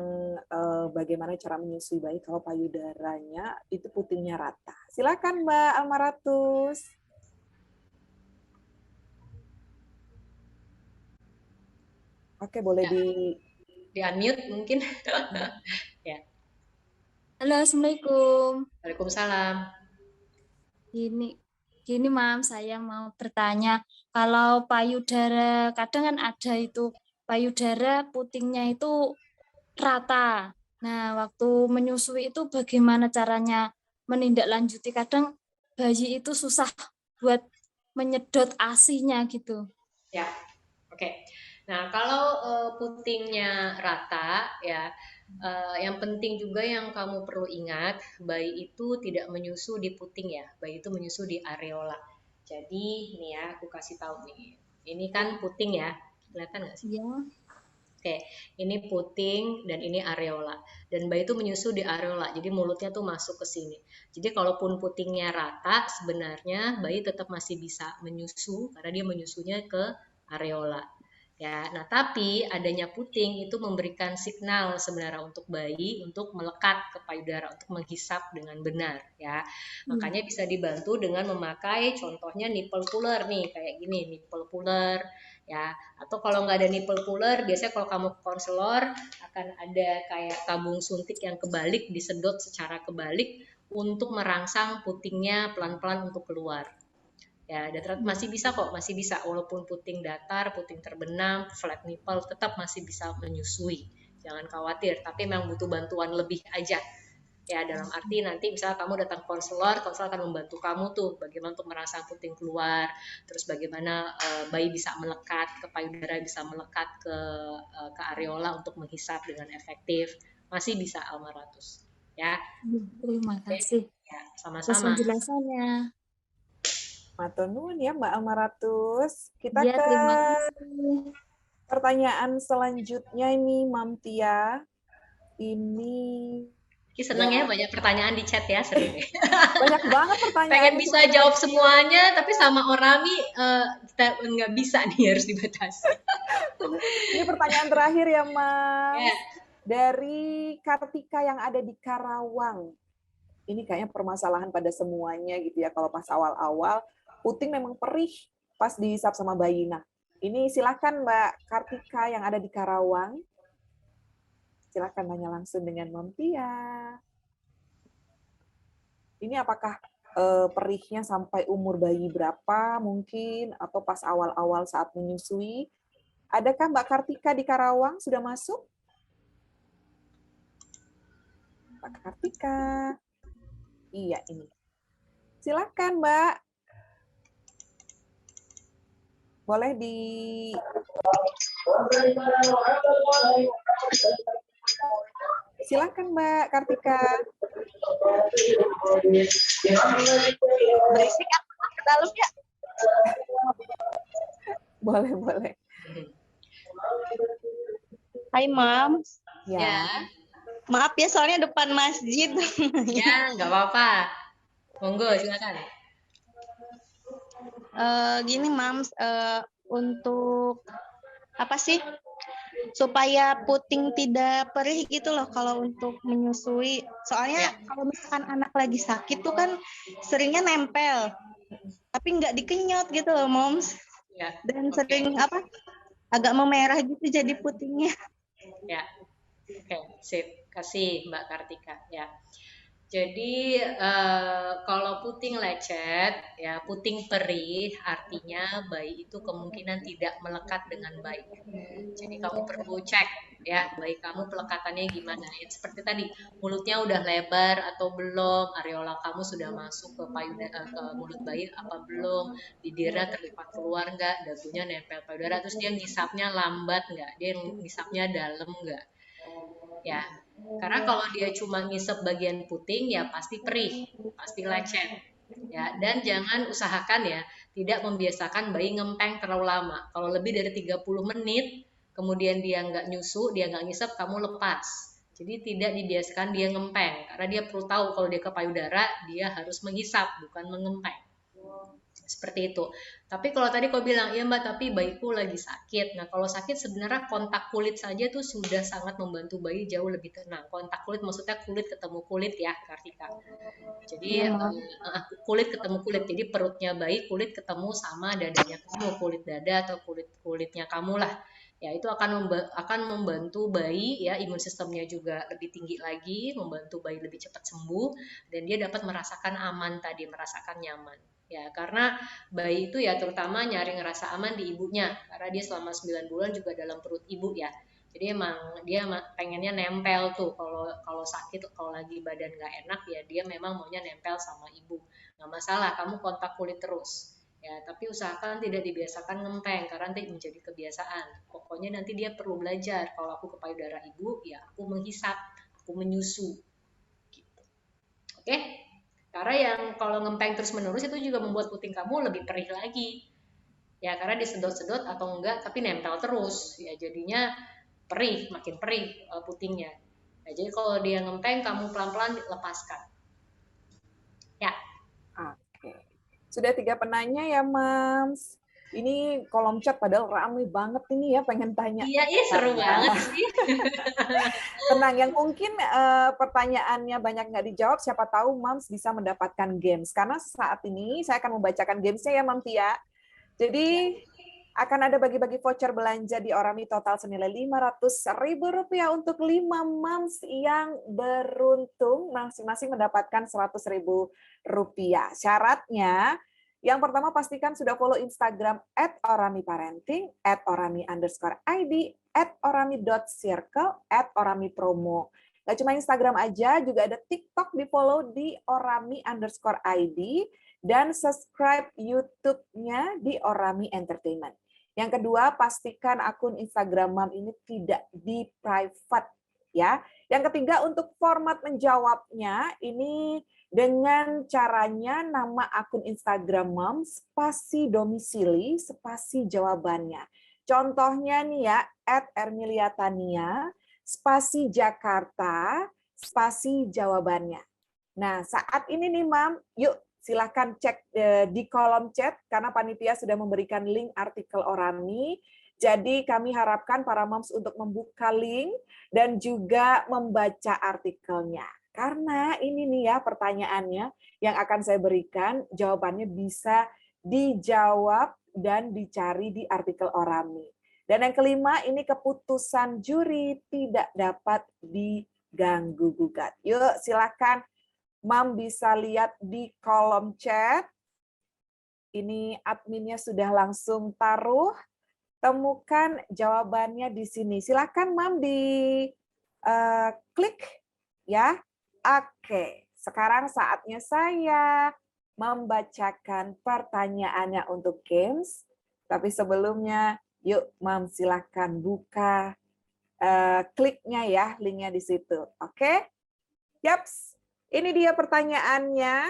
bagaimana cara menyusui bayi kalau payudaranya itu putingnya rata. Silakan Mbak Almaratus. Oke, boleh di unmute mungkin. Ya. Halo, Assalamualaikum. Waalaikumsalam. Gini Mam, saya mau bertanya, kalau payudara, kadang kan ada itu payudara putingnya itu rata. Nah, waktu menyusui itu bagaimana caranya menindaklanjuti? Kadang bayi itu susah buat menyedot ASI-nya gitu. Ya, oke. Nah, kalau putingnya rata, ya, yang penting juga yang kamu perlu ingat, bayi itu tidak menyusu di puting ya, bayi itu menyusu di areola. Jadi, nih ya, aku kasih tahu nih. Ini kan puting ya, kelihatan nggak sih? Iya. Oke, ini puting dan ini areola. Dan bayi itu menyusu di areola, jadi mulutnya tuh masuk ke sini. Jadi kalaupun putingnya rata, sebenarnya bayi tetap masih bisa menyusu karena dia menyusunya ke areola. Ya, nah tapi adanya puting itu memberikan signal sebenarnya untuk bayi untuk melekat ke payudara untuk menghisap dengan benar ya. Makanya bisa dibantu dengan memakai contohnya nipple puller nih kayak gini, nipple puller ya. Atau kalau nggak ada nipple puller, biasanya kalau kamu ke konselor akan ada kayak tabung suntik yang kebalik disedot secara kebalik untuk merangsang putingnya pelan-pelan untuk keluar. Ya, dan masih bisa kok, masih bisa walaupun puting datar, puting terbenam, flat nipple tetap masih bisa menyusui. Jangan khawatir, tapi memang butuh bantuan lebih aja. Ya, dalam arti nanti misalnya kamu datang konselor akan membantu kamu tuh bagaimana untuk merangsang puting keluar, terus bagaimana bayi bisa melekat ke payudara, bisa melekat ke areola untuk menghisap dengan efektif. Masih bisa Almaratus. Ya. Terima Oke. kasih Ya, atas sama-sama. penjelasannya. Matur nuwun ya Mbak Almaratus. Kita Ya, ke terima kasih. pertanyaan selanjutnya ini Mam Tia. Ini Seneng ya banyak pertanyaan di chat ya, seru deh. banyak banget pertanyaan. Pengen bisa jawab semuanya, tapi sama Orami kita nggak bisa nih, harus dibatasi. Ini pertanyaan terakhir ya Mas. Ya. Dari Kartika yang ada di Karawang. Ini kayaknya permasalahan pada semuanya gitu ya. Kalau pas awal-awal, puting memang perih pas dihisap sama bayi. Nah, ini silakan Mbak Kartika yang ada di Karawang. Silakan tanya langsung dengan Mam Tia. Ini apakah perihnya sampai umur bayi berapa mungkin, atau pas awal-awal saat menyusui? Adakah Mbak Kartika di Karawang sudah masuk? Mbak Kartika. Iya, ini. Silakan, Mbak. Boleh di... Silakan, Mbak Kartika. Berisik ke dalam ya? Boleh, boleh. Hai, Mam. Ya. Maaf ya, soalnya depan masjid. Ya, nggak apa-apa. Monggo, silakan. Gini, Mam, untuk apa sih? Supaya puting tidak perih gitu loh kalau untuk menyusui. Soalnya kalau misalkan anak lagi sakit tuh kan seringnya nempel. Tapi nggak dikenyot gitu loh, Moms. Ya. Dan sering agak memerah gitu jadi putingnya. Ya. Oke, sip. Kasih Mbak Kartika ya. Jadi kalau puting lecet, ya puting perih, artinya bayi itu kemungkinan tidak melekat dengan baik. Jadi kamu perlu cek ya, bayi kamu pelekatannya gimana. Ya, seperti tadi, mulutnya udah lebar atau belum, areola kamu sudah masuk ke payudara, ke mulut bayi apa belum, bibirnya terlipat keluar nggak, dagunya nempel payudara, terus dia ngisapnya lambat nggak, dia ngisapnya dalam nggak. Ya, karena kalau dia cuma ngisep bagian puting ya pasti perih, pasti lecet. Ya, dan jangan usahakan ya tidak membiasakan bayi ngempeng terlalu lama. Kalau lebih dari 30 menit kemudian dia nggak nyusu, dia nggak ngisep, kamu lepas. Jadi tidak dibiasakan dia ngempeng karena dia perlu tahu kalau dia ke payudara dia harus menghisap bukan mengempeng. Seperti itu. Tapi kalau tadi kau bilang, iya Mbak, tapi bayiku lagi sakit. Nah, kalau sakit sebenarnya kontak kulit saja tuh sudah sangat membantu bayi jauh lebih tenang. Kontak kulit maksudnya kulit ketemu kulit ya, Kartika. Jadi kulit ketemu kulit. Jadi perutnya bayi, kulit ketemu sama dadanya kamu, kulit dada atau kulitnya kamu lah. Ya, itu akan membantu bayi ya, imun sistemnya juga lebih tinggi lagi, membantu bayi lebih cepat sembuh dan dia dapat merasakan aman tadi, merasakan nyaman. Ya, karena bayi itu ya terutama nyari ngerasa aman di ibunya karena dia selama 9 bulan juga dalam perut ibu ya. Jadi emang dia pengennya nempel tuh kalau sakit, kalau lagi badan nggak enak ya dia memang maunya nempel sama ibu. Nggak masalah, kamu kontak kulit terus. Ya, tapi usahakan tidak dibiasakan ngempeng karena nanti menjadi kebiasaan. Pokoknya nanti dia perlu belajar kalau aku ke payudara ibu ya aku menghisap, aku menyusu. Gitu. Oke? Karena yang kalau ngempeng terus-menerus itu juga membuat puting kamu lebih perih lagi. Ya, karena disedot-sedot atau enggak tapi nempel terus. Ya, jadinya perih, makin perih putingnya. Ya, jadi kalau dia ngempeng kamu pelan-pelan lepaskan. Ya. Oke. Sudah 3 penanya ya, Mams. Ini kolom chat padahal ramai banget ini ya, pengen tanya. Iya, seru banget sih. Tenang, yang mungkin pertanyaannya banyak nggak dijawab, siapa tahu Mams bisa mendapatkan games. Karena saat ini saya akan membacakan gamesnya ya Mams ya. Jadi akan ada bagi-bagi voucher belanja di Orami total senilai Rp500.000 untuk 5 Mams yang beruntung masing-masing mendapatkan Rp100.000. Syaratnya, yang pertama pastikan sudah follow Instagram @oramiparenting, @orami_id, @orami.circle, @orami_promo. Nggak cuma Instagram aja, juga ada TikTok di follow di orami_id, dan subscribe YouTube-nya di Orami Entertainment. Yang kedua, pastikan akun Instagram Mam ini tidak di private ya. Yang ketiga, untuk format menjawabnya ini dengan caranya nama akun Instagram Mam spasi domisili spasi jawabannya. Contohnya nih ya, @ermiliatania spasi Jakarta spasi jawabannya. Nah, saat ini nih Mam, yuk silakan cek di kolom chat karena panitia sudah memberikan link artikel Orami. Jadi kami harapkan para moms untuk membuka link dan juga membaca artikelnya. Karena ini nih ya pertanyaannya yang akan saya berikan, jawabannya bisa dijawab dan dicari di artikel Orami. Dan yang kelima, ini keputusan juri tidak dapat diganggu gugat. Yuk silakan Mam bisa lihat di kolom chat. Ini adminnya sudah langsung taruh. Temukan jawabannya di sini. Silakan Mam di klik ya. Oke, sekarang saatnya saya membacakan pertanyaannya untuk games. Tapi sebelumnya, yuk Mam silakan buka kliknya ya, linknya di situ. Oke? Yaps. Ini dia pertanyaannya.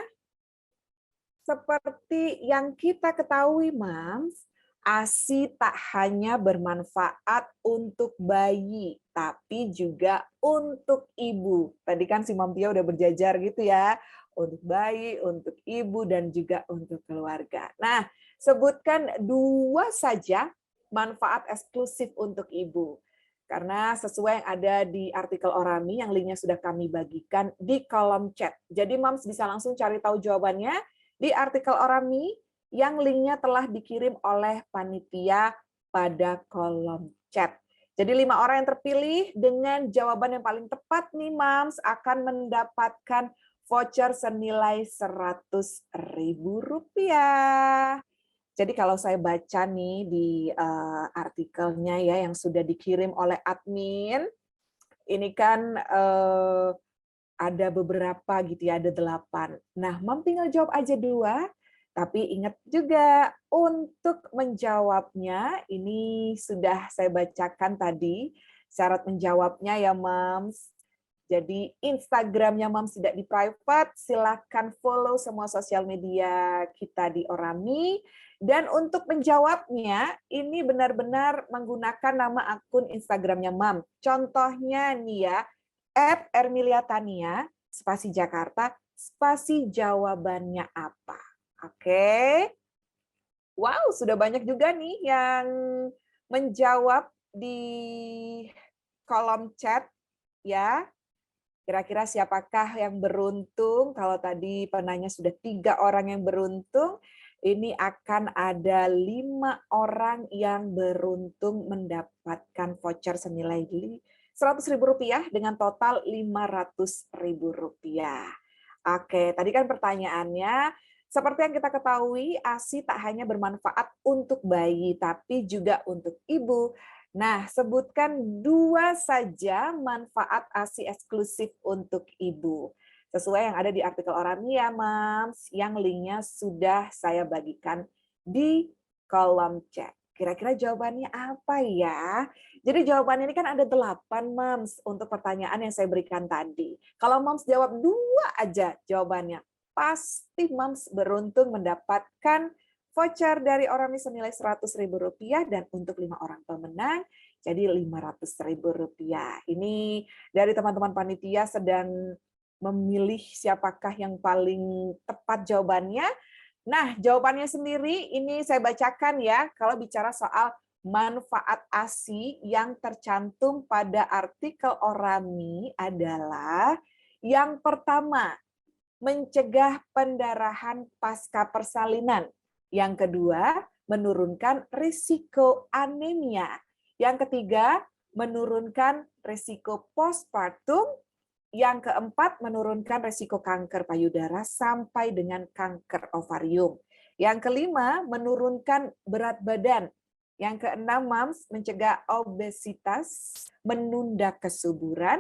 Seperti yang kita ketahui, Mams, ASI tak hanya bermanfaat untuk bayi, tapi juga untuk ibu. Tadi kan si Mam Tia udah berjajar gitu ya, untuk bayi, untuk ibu, dan juga untuk keluarga. Nah, sebutkan 2 saja manfaat eksklusif untuk ibu. Karena sesuai yang ada di artikel Orami, yang linknya sudah kami bagikan di kolom chat. Jadi Mams bisa langsung cari tahu jawabannya di artikel Orami, yang linknya telah dikirim oleh panitia pada kolom chat. Jadi 5 orang yang terpilih dengan jawaban yang paling tepat nih Mams akan mendapatkan voucher senilai Rp100.000. Jadi kalau saya baca nih di artikelnya ya yang sudah dikirim oleh admin, ini kan ada beberapa gitu ya, ada 8. Nah, Mam tinggal jawab aja 2, tapi ingat juga untuk menjawabnya, ini sudah saya bacakan tadi, syarat menjawabnya ya Mams. Jadi Instagramnya Mams tidak di private, silakan follow semua sosial media kita di Orami. Dan untuk menjawabnya, ini benar-benar menggunakan nama akun Instagramnya Mam. Contohnya nih ya, @ermiliatania, spasi Jakarta, spasi jawabannya apa. Oke. Wow, sudah banyak juga nih yang menjawab di kolom chat ya. Kira-kira siapakah yang beruntung? Kalau tadi penanya sudah 3 orang yang beruntung, ini akan ada 5 orang yang beruntung mendapatkan voucher senilai Rp100.000 dengan total Rp500.000. Oke, tadi kan pertanyaannya, seperti yang kita ketahui, ASI tak hanya bermanfaat untuk bayi, tapi juga untuk ibu. Nah, sebutkan 2 saja manfaat ASI eksklusif untuk ibu. Sesuai yang ada di artikel Orami ya, Mams, yang linknya sudah saya bagikan di kolom chat. Kira-kira jawabannya apa ya? Jadi jawabannya ini kan ada 8, Mams, untuk pertanyaan yang saya berikan tadi. Kalau Mams jawab 2 aja jawabannya, pasti Mams beruntung mendapatkan voucher dari Orami senilai Rp100.000 dan untuk 5 orang pemenang jadi Rp500.000. Ini dari teman-teman panitia sedang memilih siapakah yang paling tepat jawabannya. Nah, jawabannya sendiri ini saya bacakan ya, kalau bicara soal manfaat ASI yang tercantum pada artikel Orami adalah yang pertama, mencegah pendarahan pasca persalinan. Yang kedua, menurunkan risiko anemia. Yang ketiga, menurunkan risiko postpartum. Yang keempat, menurunkan risiko kanker payudara sampai dengan kanker ovarium. Yang kelima, menurunkan berat badan. Yang keenam, Mams, mencegah obesitas, menunda kesuburan.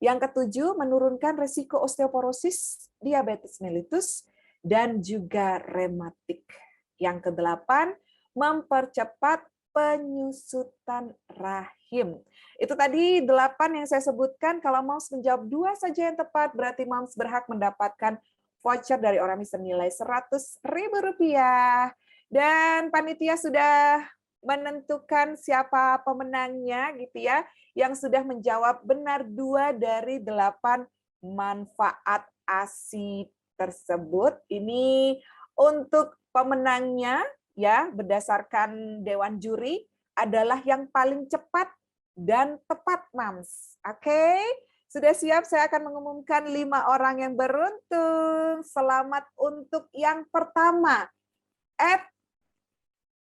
Yang ketujuh, menurunkan risiko osteoporosis, diabetes mellitus, dan juga rematik. Yang kedelapan, mempercepat penyusutan rahim. Itu tadi 8 yang saya sebutkan. Kalau Mams menjawab 2 saja yang tepat, berarti Mams berhak mendapatkan voucher dari Orami senilai Rp100.000. Dan panitia sudah menentukan siapa pemenangnya gitu ya, yang sudah menjawab benar 2 dari 8 manfaat ASI tersebut. Ini untuk pemenangnya ya, berdasarkan dewan juri adalah yang paling cepat dan tepat, Mams. Oke, sudah siap? Saya akan mengumumkan 5 orang yang beruntung. Selamat untuk yang pertama,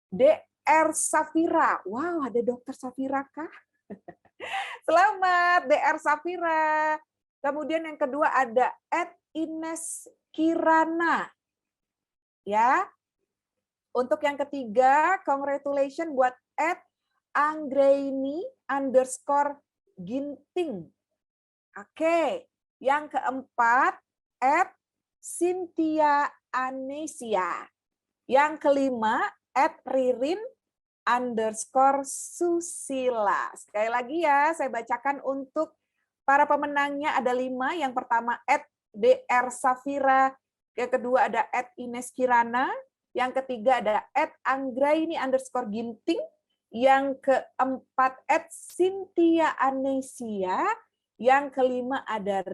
@DR Safira. Wow, ada Dokter Safira kah? Selamat DR Safira. Kemudian yang kedua ada @Ines Kirana. Ya. Untuk yang ketiga, congratulations buat @Anggraini_Ginting. Oke. Yang keempat, @Cynthia Anesia. Yang kelima, @Ririn_Susila. Sekali lagi ya, saya bacakan untuk para pemenangnya ada 5. Yang pertama, @DR Safira. Yang kedua ada @Ines Kirana. Yang ketiga ada @Anggraini_Ginting. Yang keempat @Cynthia Anesia. Yang kelima ada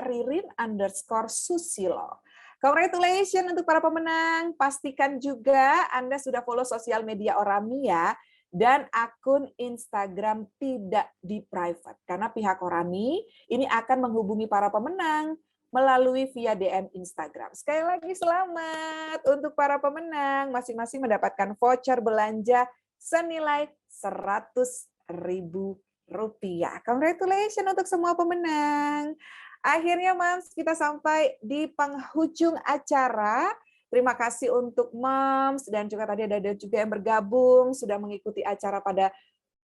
@Ririn_Susilo. Congratulations untuk para pemenang. Pastikan juga Anda sudah follow sosial media Orami ya. Dan akun Instagram tidak di private. Karena pihak Orami ini akan menghubungi para pemenang melalui via DM Instagram. Sekali lagi selamat untuk para pemenang. Masing-masing mendapatkan voucher belanja senilai Rp100.000. Congratulations untuk semua pemenang. Akhirnya, Mams, kita sampai di penghujung acara. Terima kasih untuk Mams dan juga tadi ada juga yang bergabung sudah mengikuti acara pada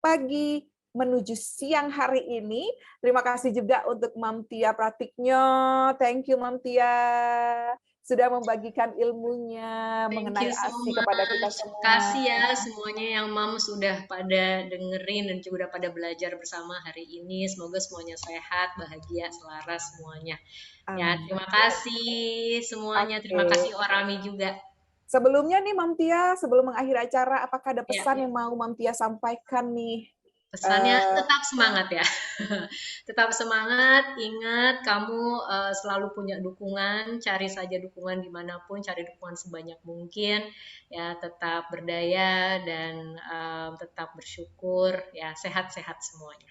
pagi menuju siang hari ini. Terima kasih juga untuk Mam Tia Pratiknyo. Thank you Mam Tia sudah membagikan ilmunya mengenai ASI kepada kita semua. Kasih ya semuanya yang Mam sudah pada dengerin dan juga udah pada belajar bersama hari ini. Semoga semuanya sehat, bahagia, selaras semuanya. Ya, terima kasih semuanya. Terima kasih Orami juga. Sebelumnya nih Mam Tia, sebelum mengakhiri acara, apakah ada pesan yang mau Mam Tia sampaikan nih? Pesannya tetap semangat ya. Tetap semangat, ingat kamu selalu punya dukungan, cari saja dukungan dimanapun, cari dukungan sebanyak mungkin, ya tetap berdaya dan tetap bersyukur, ya sehat-sehat semuanya.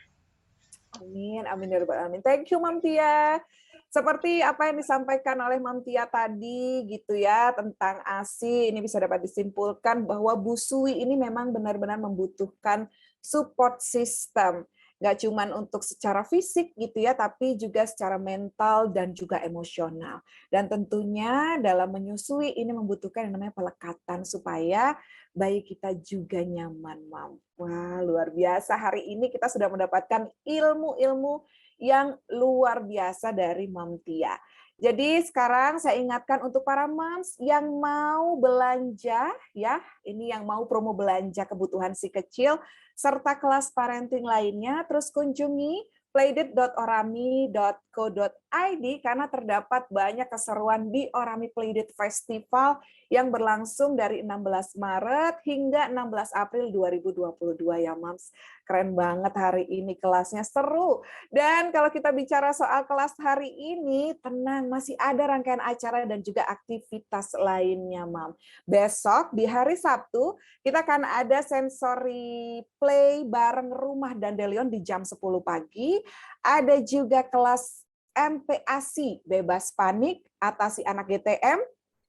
Amin, amin ya rabbal alamin. Thank you Mam Tia. Seperti apa yang disampaikan oleh Mam Tia tadi gitu ya tentang ASI, ini bisa dapat disimpulkan bahwa Bu Sui ini memang benar-benar membutuhkan support system. Nggak cuma untuk secara fisik gitu ya, tapi juga secara mental dan juga emosional. Dan tentunya dalam menyusui ini membutuhkan yang namanya pelekatan supaya bayi kita juga nyaman, Mam. Wah, luar biasa. Hari ini kita sudah mendapatkan ilmu-ilmu yang luar biasa dari Mam Tia. Jadi sekarang saya ingatkan untuk para moms yang mau belanja ya, ini yang mau promo belanja kebutuhan si kecil serta kelas parenting lainnya, terus kunjungi playdate.orami.co.id karena terdapat banyak keseruan di Orami Playdate Festival yang berlangsung dari 16 Maret hingga 16 April 2022 ya Moms. keren banget hari ini kelasnya, seru. Dan kalau kita bicara soal kelas hari ini, tenang, masih ada rangkaian acara dan juga aktivitas lainnya, Mam. Besok di hari Sabtu, kita akan ada sensory play bareng Rumah Dandelion di jam 10 pagi. Ada juga kelas MPASI, Bebas Panik, Atasi Anak GTM.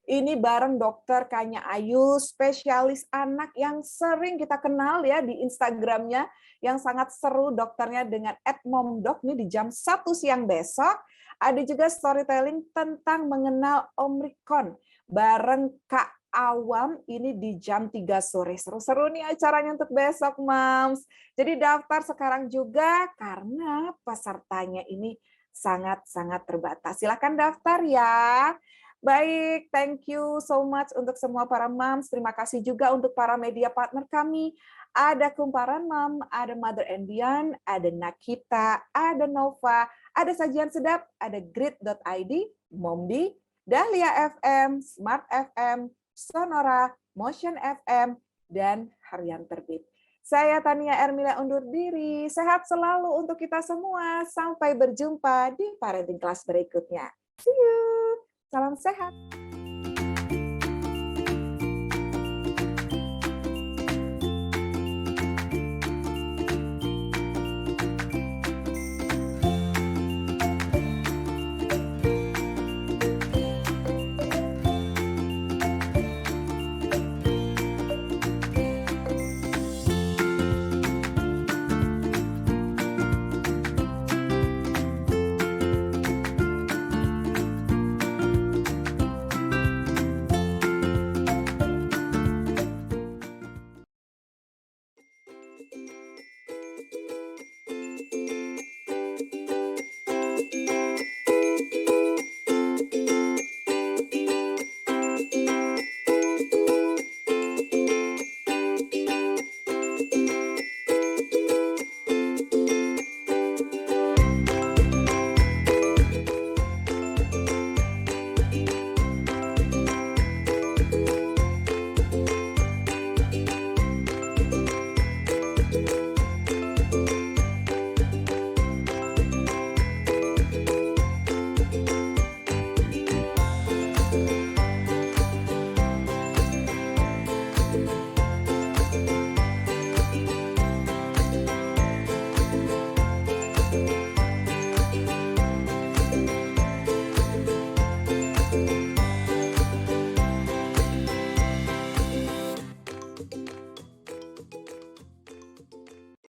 Ini bareng Dokter Kanya Ayu, spesialis anak yang sering kita kenal ya di Instagramnya, yang sangat seru dokternya dengan @momdoc ini di jam 1 siang besok. Ada juga storytelling tentang mengenal Omikron bareng Kak Awam ini di jam 3 sore. Seru-seru nih acaranya untuk besok, Mams. Jadi daftar sekarang juga karena pesertanya ini sangat-sangat terbatas. Silakan daftar ya. Baik, thank you so much untuk semua para moms. Terima kasih juga untuk para media partner kami. Ada Kumparan Mom, ada Mother and Beyond, ada Nakita, ada Nova, ada Sajian Sedap, ada Grid.id, Momdi, Dahlia FM, Smart FM, Sonora, Motion FM, dan Harian Terbit. Saya Tania Ermila undur diri. Sehat selalu untuk kita semua. Sampai berjumpa di parenting kelas berikutnya. See you. Salam sehat.